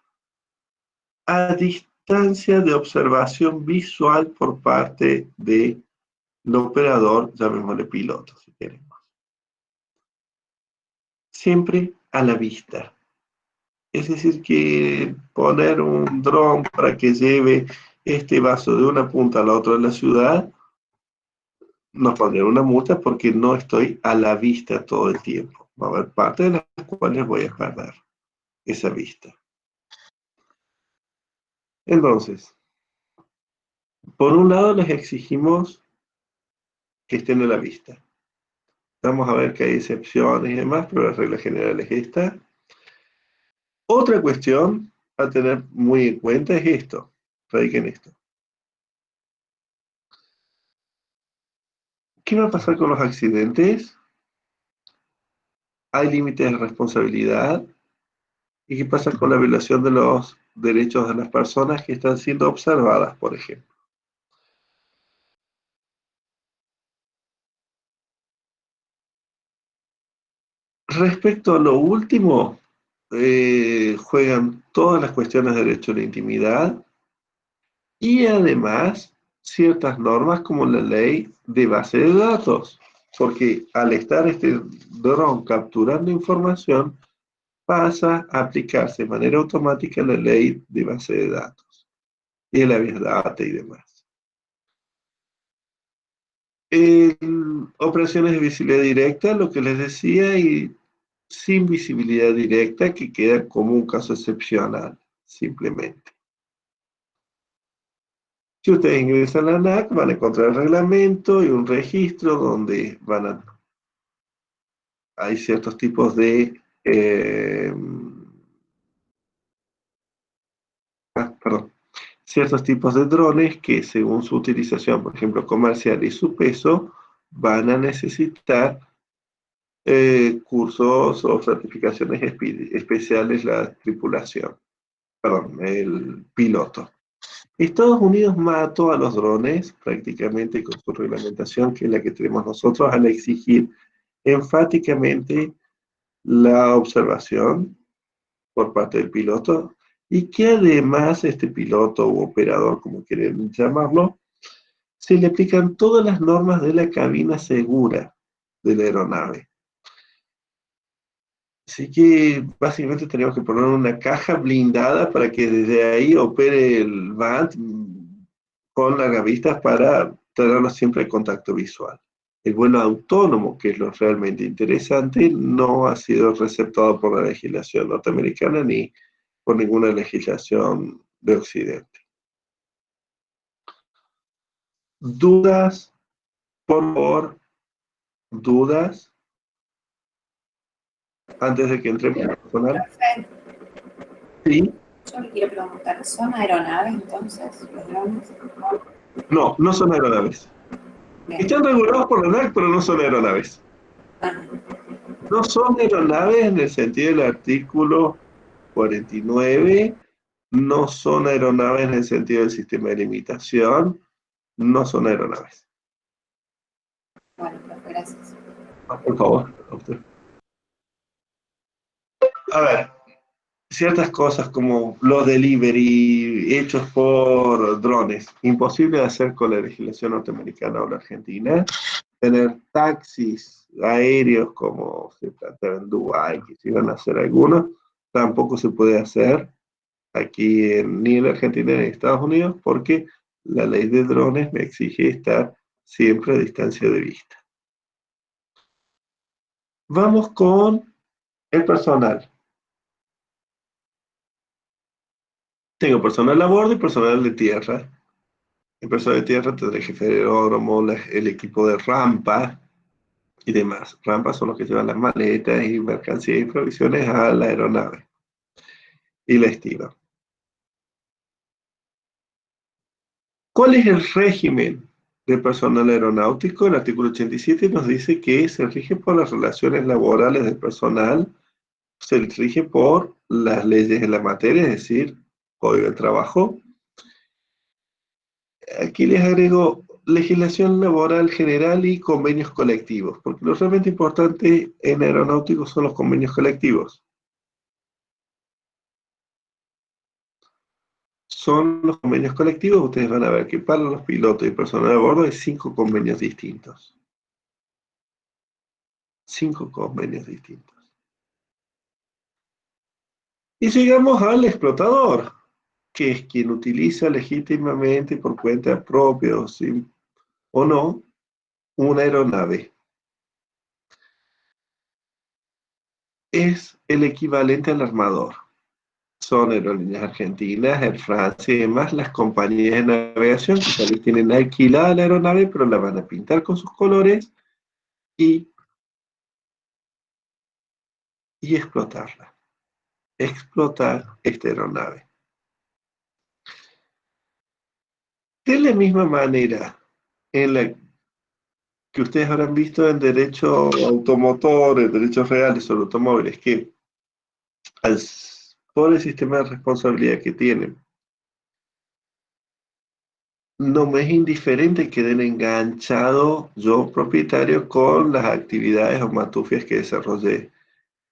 a distancia de observación visual por parte del operador, llamémosle piloto, si queremos. Siempre a la vista. Es decir, que poner un dron para que lleve este vaso de una punta a la otra de la ciudad, nos pondrían una multa porque no estoy a la vista todo el tiempo. Va a haber partes de las cuales voy a perder esa vista. Entonces, por un lado les exigimos que estén a la vista. Vamos a ver que hay excepciones y demás, pero la regla general es esta. Otra cuestión a tener muy en cuenta es esto. Radica en esto. ¿Qué va a pasar con los accidentes? ¿Hay límites de responsabilidad? ¿Y qué pasa con la violación de los derechos de las personas que están siendo observadas, por ejemplo? Respecto a lo último, juegan todas las cuestiones de derecho a la intimidad y además ciertas normas como la ley de base de datos, porque al estar este dron capturando información, pasa a aplicarse de manera automática la ley de base de datos y el habeas data y demás. En operaciones de visibilidad directa, lo que les decía, y sin visibilidad directa, que queda como un caso excepcional, simplemente. Si ustedes ingresan a la ANAC, van a encontrar el reglamento y un registro donde hay ciertos tipos de, perdón, ciertos tipos de drones que según su utilización, por ejemplo, comercial y su peso, van a necesitar cursos o certificaciones especiales la tripulación, perdón, el piloto. Estados Unidos mató a los drones prácticamente con su reglamentación, que es la que tenemos nosotros, al exigir enfáticamente la observación por parte del piloto, y que además este piloto u operador, como quieren llamarlo, se le aplican todas las normas de la cabina segura de la aeronave. Así que básicamente tenemos que poner una caja blindada para que desde ahí opere el BAND con largavistas para tenerlo siempre en contacto visual. El vuelo autónomo, que es lo realmente interesante, no ha sido receptado por la legislación norteamericana ni por ninguna legislación de Occidente. ¿Dudas? Por favor, dudas antes de que entremos en el personal. Profe, Sí. yo le quiero preguntar, ¿son aeronaves entonces los drones? No, no son aeronaves. Bien. Están regulados por la ANAC, pero no son aeronaves. Ah, No son aeronaves en el sentido del artículo 49, no son aeronaves en el sentido del sistema de limitación, no son aeronaves. bueno, profe, gracias. Ah, por favor, doctor. A ver, ciertas cosas como los delivery hechos por drones, imposible de hacer con la legislación norteamericana o la argentina. Tener taxis aéreos como se trata en Dubái, que se iban a hacer algunos, tampoco se puede hacer aquí ni en Argentina ni en Estados Unidos, porque La ley de drones me exige estar siempre a distancia de vista. Vamos con el personal. Tengo personal a bordo y personal de tierra. El personal de tierra tendrá el jefe de aeródromo, el equipo de rampa y demás. Rampas son los que llevan las maletas y mercancías y provisiones a la aeronave y la estiban. ¿Cuál es el régimen del personal aeronáutico? El artículo 87 nos dice que se rige por las relaciones laborales del personal, se rige por las leyes de la materia, es decir, Código del Trabajo. Aquí les agrego legislación laboral general y convenios colectivos, porque lo realmente importante en aeronáutico son los convenios colectivos. Son los convenios colectivos, ustedes van a ver que para los pilotos y personal a bordo hay 5 convenios distintos. 5 convenios distintos. Y llegamos al explotador, que es quien utiliza legítimamente por cuenta propia o no una aeronave. Es el equivalente al armador. Son Aerolíneas Argentinas, Air France y demás, las compañías de navegación que tal vez tienen alquilada la aeronave, pero la van a pintar con sus colores y explotarla. Explotar esta aeronave. De la misma manera en la que ustedes habrán visto en derecho automotor, en derechos reales sobre automóviles, que por el sistema de responsabilidad que tienen, no me es indiferente que den enganchado yo, propietario, con las actividades o matufias que desarrolle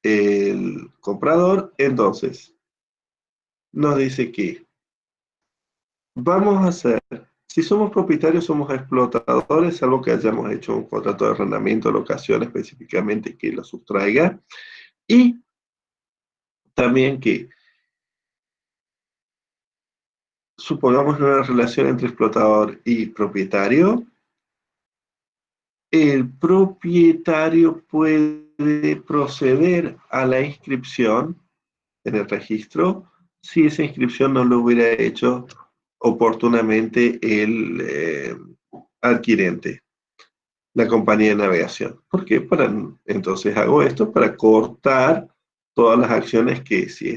el comprador. Entonces, nos dice que vamos a hacer, si somos propietarios, somos explotadores, salvo que hayamos hecho un contrato de arrendamiento, locación específicamente que lo sustraiga, y también que supongamos una relación entre explotador y propietario, el propietario puede proceder a la inscripción en el registro si esa inscripción no lo hubiera hecho oportunamente el adquirente, la compañía de navegación. ¿Por qué? Entonces hago esto para cortar todas las acciones que si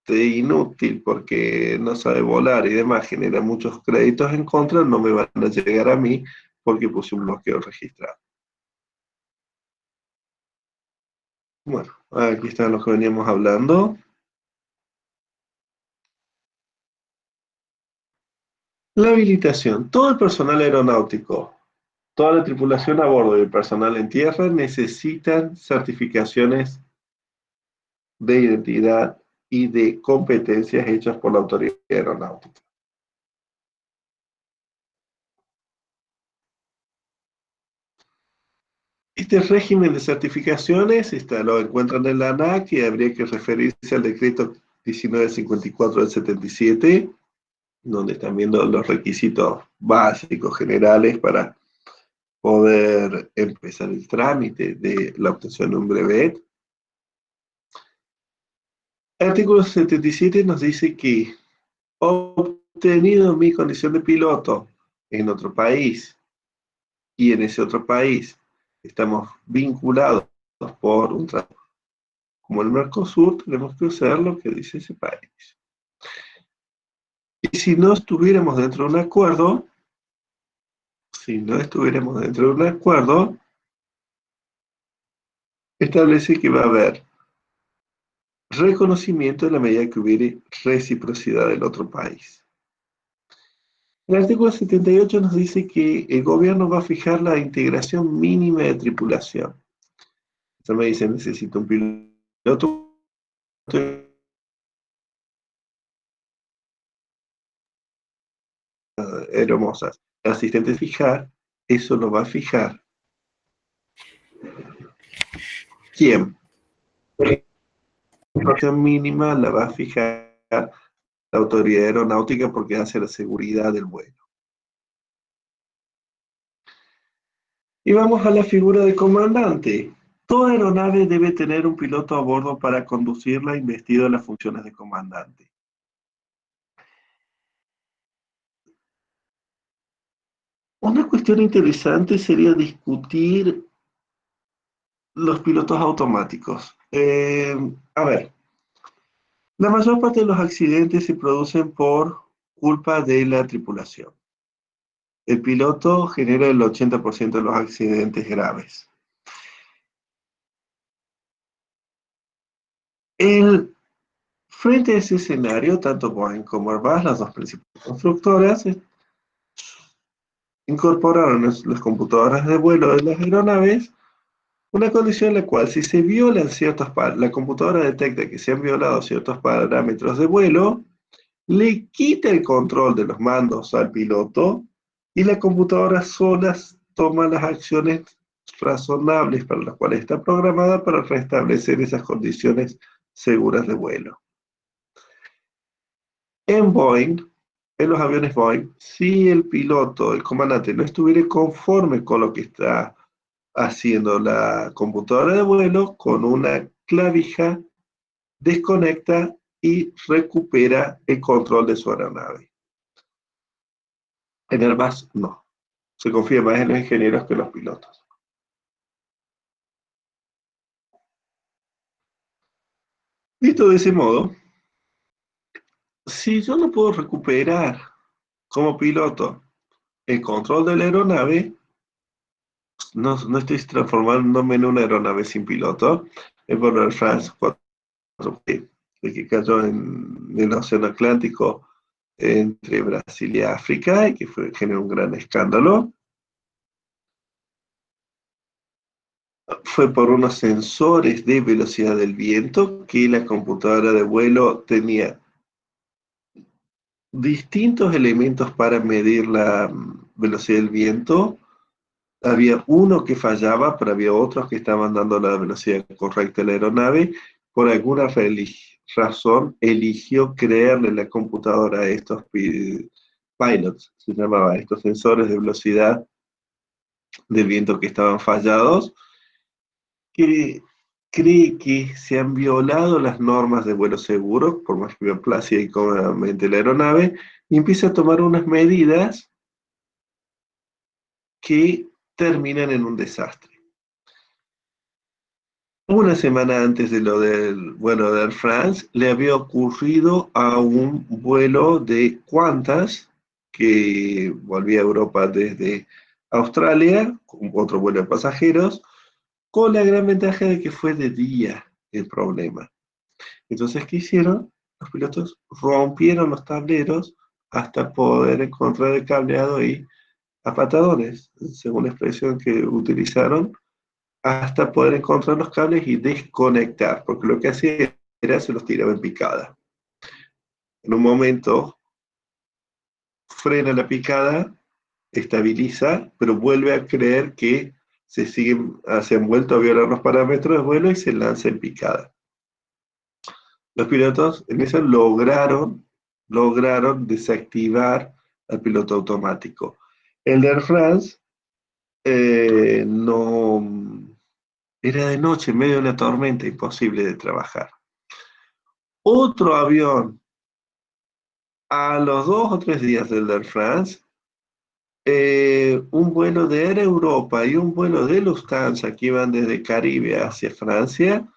esté inútil porque no sabe volar y demás genera muchos créditos en contra, no me van a llegar a mí porque puse un bloqueo registrado. Bueno, aquí están los que veníamos hablando. La habilitación. Todo el personal aeronáutico, toda la tripulación a bordo y el personal en tierra necesitan certificaciones de identidad y de competencias hechas por la autoridad aeronáutica. Este régimen de certificaciones lo encuentran en la ANAC y habría que referirse al decreto 1954 del 77, donde están viendo los requisitos básicos generales para poder empezar el trámite de la obtención de un brevet. El artículo 77 nos dice que obtenido mi condición de piloto en otro país y en ese otro país estamos vinculados por un tratado como el Mercosur, tenemos que hacer lo que dice ese país. Y si no estuviéramos dentro de un acuerdo, establece que va a haber reconocimiento en la medida que hubiere reciprocidad del otro país. El artículo 78 nos dice que el gobierno va a fijar la integración mínima de tripulación. Entonces me dice, necesito un piloto hermosas. El asistente fijar, eso lo va a fijar. ¿Quién? La tripulación mínima la va a fijar la autoridad aeronáutica porque hace la seguridad del vuelo. Y vamos a la figura de comandante. Toda aeronave debe tener un piloto a bordo para conducirla investido en las funciones de comandante. Una cuestión interesante sería discutir los pilotos automáticos. A ver, la mayor parte de los accidentes se producen por culpa de la tripulación. El piloto genera el 80% de los accidentes graves. Frente a ese escenario, tanto Boeing como Airbus, las dos principales constructoras, incorporaron las computadoras de vuelo de las aeronaves una condición en la cual si se violan la computadora detecta que se han violado ciertos parámetros de vuelo, le quita el control de los mandos al piloto y la computadora sola toma las acciones razonables para las cuales está programada para restablecer esas condiciones seguras de vuelo. En Boeing, en los aviones Boeing, si el piloto, el comandante, no estuviera conforme con lo que está haciendo la computadora de vuelo, con una clavija desconecta y recupera el control de su aeronave. En Airbus no. Se confía más en los ingenieros que en los pilotos. Visto de ese modo, si yo no puedo recuperar como piloto el control de la aeronave, no estoy transformándome en una aeronave sin piloto. Es por el France 4P, el que cayó en el Océano Atlántico entre Brasil y África y que generó un gran escándalo. Fue por unos sensores de velocidad del viento que la computadora de vuelo tenía distintos elementos para medir la velocidad del viento. Había uno que fallaba, pero había otros que estaban dando la velocidad correcta a la aeronave. Por alguna razón eligió creerle la computadora a estos pilots, se llamaba, estos sensores de velocidad del viento que estaban fallados, que cree que se han violado las normas de vuelo seguro, por más que vea plácida y cómodamente la aeronave, y empieza a tomar unas medidas que terminan en un desastre. Una semana antes de lo del vuelo de Air France, le había ocurrido a un vuelo de Qantas, que volvía a Europa desde Australia, con otro vuelo de pasajeros, con la gran ventaja de que fue de día el problema. Entonces, ¿qué hicieron? Los pilotos rompieron los tableros hasta poder encontrar el cableado y a patadones, según la expresión que utilizaron, hasta poder encontrar los cables y desconectar, porque lo que hacía era se los tiraba en picada. En un momento frena la picada, estabiliza, pero vuelve a creer que se han vuelto a violar los parámetros de vuelo y se lanza en picada. Los pilotos en eso lograron desactivar al piloto automático. El de Air France no era de noche, en medio de una tormenta, imposible de trabajar. Otro avión, a los 2 o 3 días del Air France, un vuelo de Air Europa y un vuelo de Lufthansa que iban desde Caribe hacia Francia,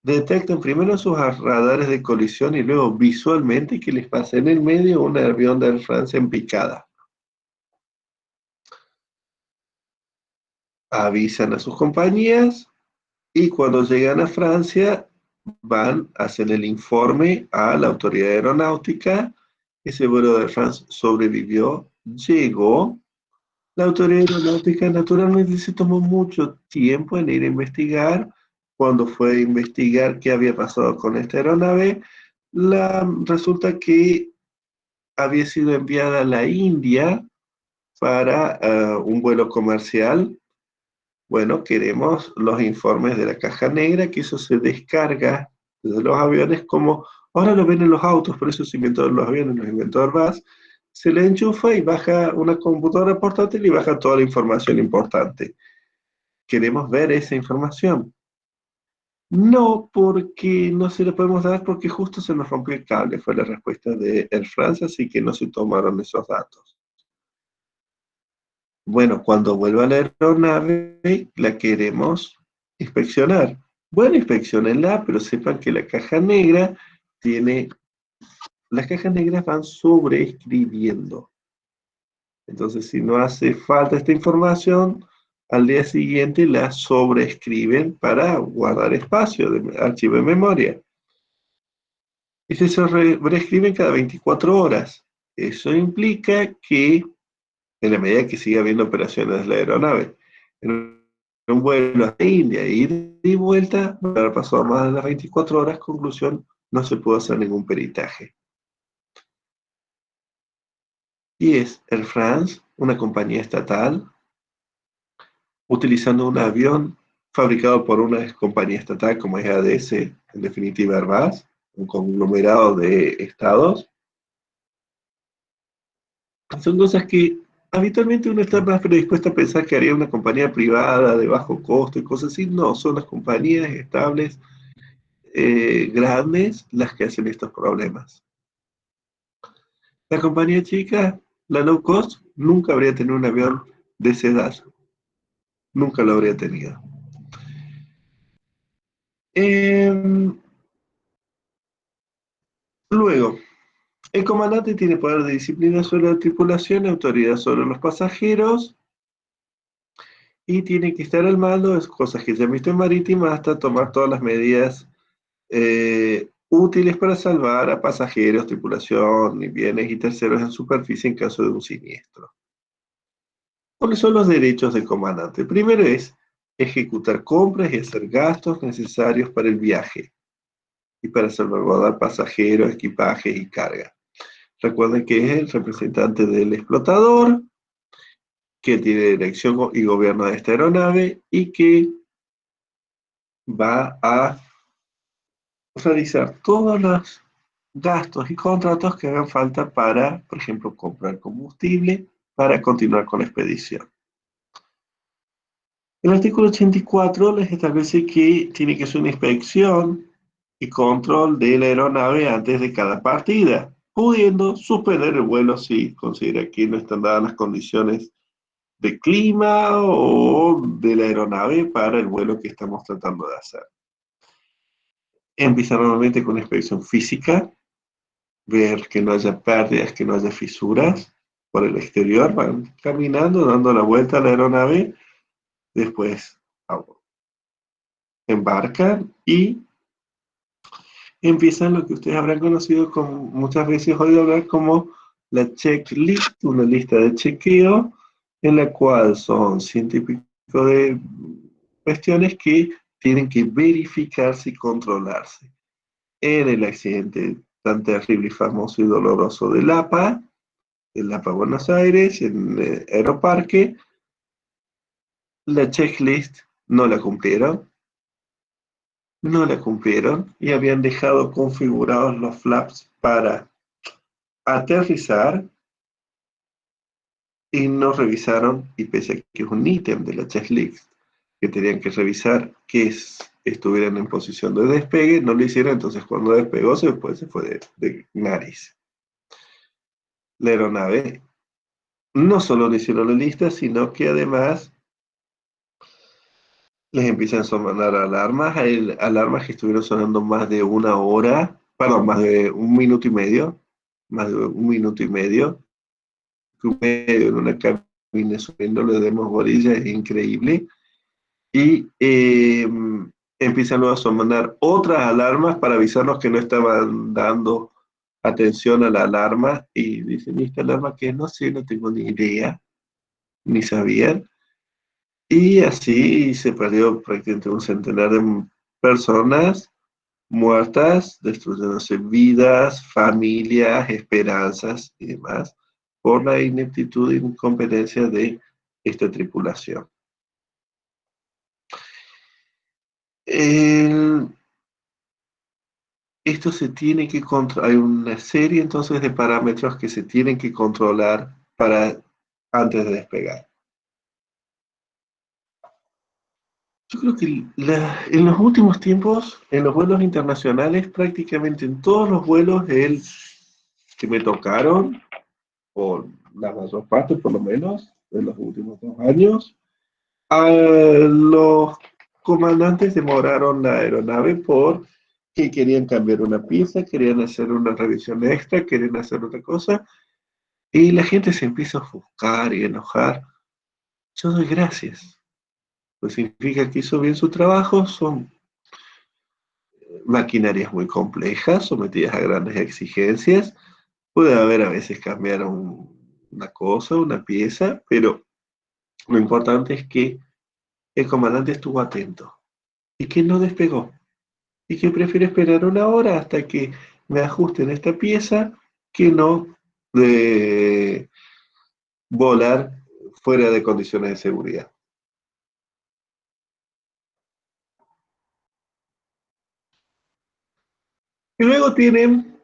detectan primero sus radares de colisión y luego visualmente que les pasa en el medio un avión de Air France en picada. Avisan a sus compañías y cuando llegan a Francia hacen el informe a la autoridad aeronáutica. Ese vuelo de Air France sobrevivió, llegó. La autoridad aeronáutica naturalmente se tomó mucho tiempo en ir a investigar. Cuando fue a investigar qué había pasado con esta aeronave, resulta que había sido enviada a la India para un vuelo comercial. Bueno, queremos los informes de la caja negra, que eso se descarga de los aviones como, ahora lo ven en los autos, por eso se inventó los aviones, los inventó Airbus, se le enchufa y baja una computadora portátil y baja toda la información importante. ¿Queremos ver esa información? No, porque no se lo podemos dar porque justo se nos rompió el cable, fue la respuesta de Air France, así que no se tomaron esos datos. Bueno, cuando vuelva la aeronave, la queremos inspeccionar. Bueno, inspeccionenla, pero sepan que la caja negra tiene... Las cajas negras van sobreescribiendo. Entonces, si no hace falta esta información, al día siguiente la sobreescriben para guardar espacio de archivo de memoria. Y se sobreescriben cada 24 horas. Eso implica que, en la medida que siga habiendo operaciones de la aeronave, en un vuelo a India, ida y vuelta, va a haber pasado más de las 24 horas, conclusión, no se puede hacer ningún peritaje. Y es Air France, una compañía estatal, utilizando un avión fabricado por una compañía estatal como es ADS, en definitiva Airbus, un conglomerado de estados. Son cosas que habitualmente uno está más predispuesto a pensar que haría una compañía privada de bajo costo y cosas así. No, son las compañías estables, grandes, las que hacen estos problemas. La compañía chica, la low cost, nunca habría tenido un avión de esa edad. Nunca lo habría tenido. Luego, el comandante tiene poder de disciplina sobre la tripulación, autoridad sobre los pasajeros y tiene que estar al mando, es cosas que ya han visto en Marítima, hasta tomar todas las medidas útiles para salvar a pasajeros, tripulación, y bienes y terceros en superficie en caso de un siniestro. ¿Cuáles son los derechos del comandante? Primero es ejecutar compras y hacer gastos necesarios para el viaje y para salvaguardar pasajeros, equipajes y carga. Recuerden que es el representante del explotador, que tiene dirección y gobierno de esta aeronave y que va a realizar todos los gastos y contratos que hagan falta para, por ejemplo, comprar combustible para continuar con la expedición. El artículo 84 les establece que tiene que hacer una inspección y control de la aeronave antes de cada partida, pudiendo suspender el vuelo si considera que no están dadas las condiciones de clima o de la aeronave para el vuelo que estamos tratando de hacer. Empieza normalmente con una inspección física, ver que no haya pérdidas, que no haya fisuras por el exterior, van caminando, dando la vuelta a la aeronave, después embarcan y empiezan lo que ustedes habrán conocido como, muchas veces oído hablar como la checklist, una lista de chequeo en la cual son ciento y pico de cuestiones que tienen que verificarse y controlarse. En el accidente tan terrible y famoso y doloroso del APA, el APA Buenos Aires, en Aeroparque, la checklist no la cumplieron y habían dejado configurados los flaps para aterrizar y no revisaron, y pese a que es un ítem de la checklist, que tenían que revisar que estuvieran en posición de despegue, no lo hicieron, entonces cuando despegó se fue de nariz. La aeronave no solo le hicieron la lista, sino que además les empiezan a sonar alarmas, alarmas que estuvieron sonando más de una hora, perdón, más de un minuto y medio, más de un minuto y medio, que un medio en una cabina subiendo le demos bolilla, es increíble, y empiezan luego a sonar otras alarmas para avisarnos que no estaban dando atención a la alarma, y dicen, ¿y esta alarma qué? No sé, no tengo ni idea, ni sabían. Y así se perdió prácticamente un centenar de personas muertas, destruyéndose vidas, familias, esperanzas y demás, por la ineptitud e incompetencia de esta tripulación. El esto se tiene que controlar, hay una serie entonces de parámetros que se tienen que controlar antes de despegar. Yo creo que en los últimos tiempos, en los vuelos internacionales, prácticamente en todos los vuelos que me tocaron, o la mayor parte por lo menos, en los últimos 2 años, los comandantes demoraron la aeronave porque querían cambiar una pieza, querían hacer una revisión extra, querían hacer otra cosa, y la gente se empieza a ofuscar y enojar. Yo doy gracias, pues significa que hizo bien su trabajo, son maquinarias muy complejas, sometidas a grandes exigencias, puede haber a veces cambiar una cosa, una pieza, pero lo importante es que el comandante estuvo atento y que no despegó y que prefiere esperar 1 hora hasta que me ajusten esta pieza que no de volar fuera de condiciones de seguridad. Y luego tienen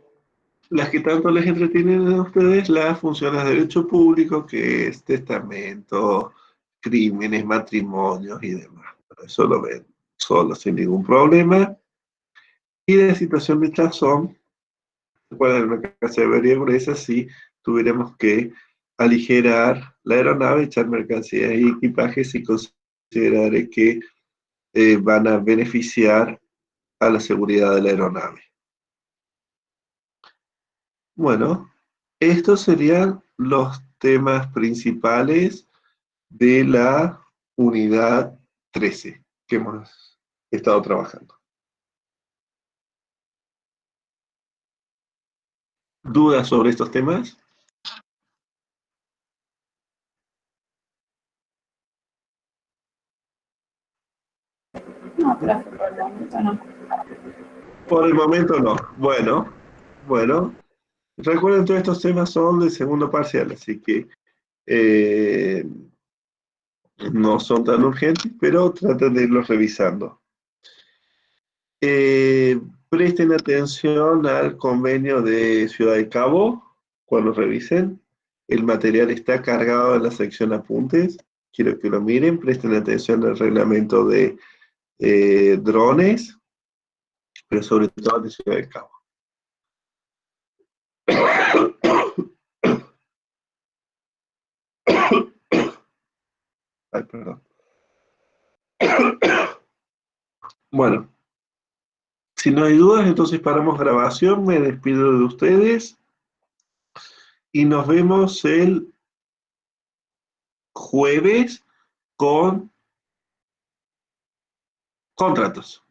las que tanto les entretienen a ustedes, las funciones de derecho público, que es testamento, crímenes, matrimonios y demás. Eso lo ven solo, sin ningún problema. Y de situación de tazón, recuerden, en una casa de avería, es así, tuviéramos que aligerar la aeronave, echar mercancías y equipajes y considerar que van a beneficiar a la seguridad de la aeronave. Bueno, estos serían los temas principales de la unidad 13 que hemos estado trabajando. ¿Dudas sobre estos temas? No, profe, por el momento no. Por el momento no. Bueno. Recuerden, todos estos temas son de segundo parcial, así que eh, no son tan urgentes, pero traten de irlos revisando. Presten atención al convenio de Ciudad de Cabo cuando revisen. El material está cargado en la sección apuntes. Quiero que lo miren. Presten atención al reglamento de drones, pero sobre todo de Ciudad de Cabo. Ay, perdón. Bueno, si no hay dudas, entonces paramos grabación. Me despido de ustedes y nos vemos el jueves con contratos.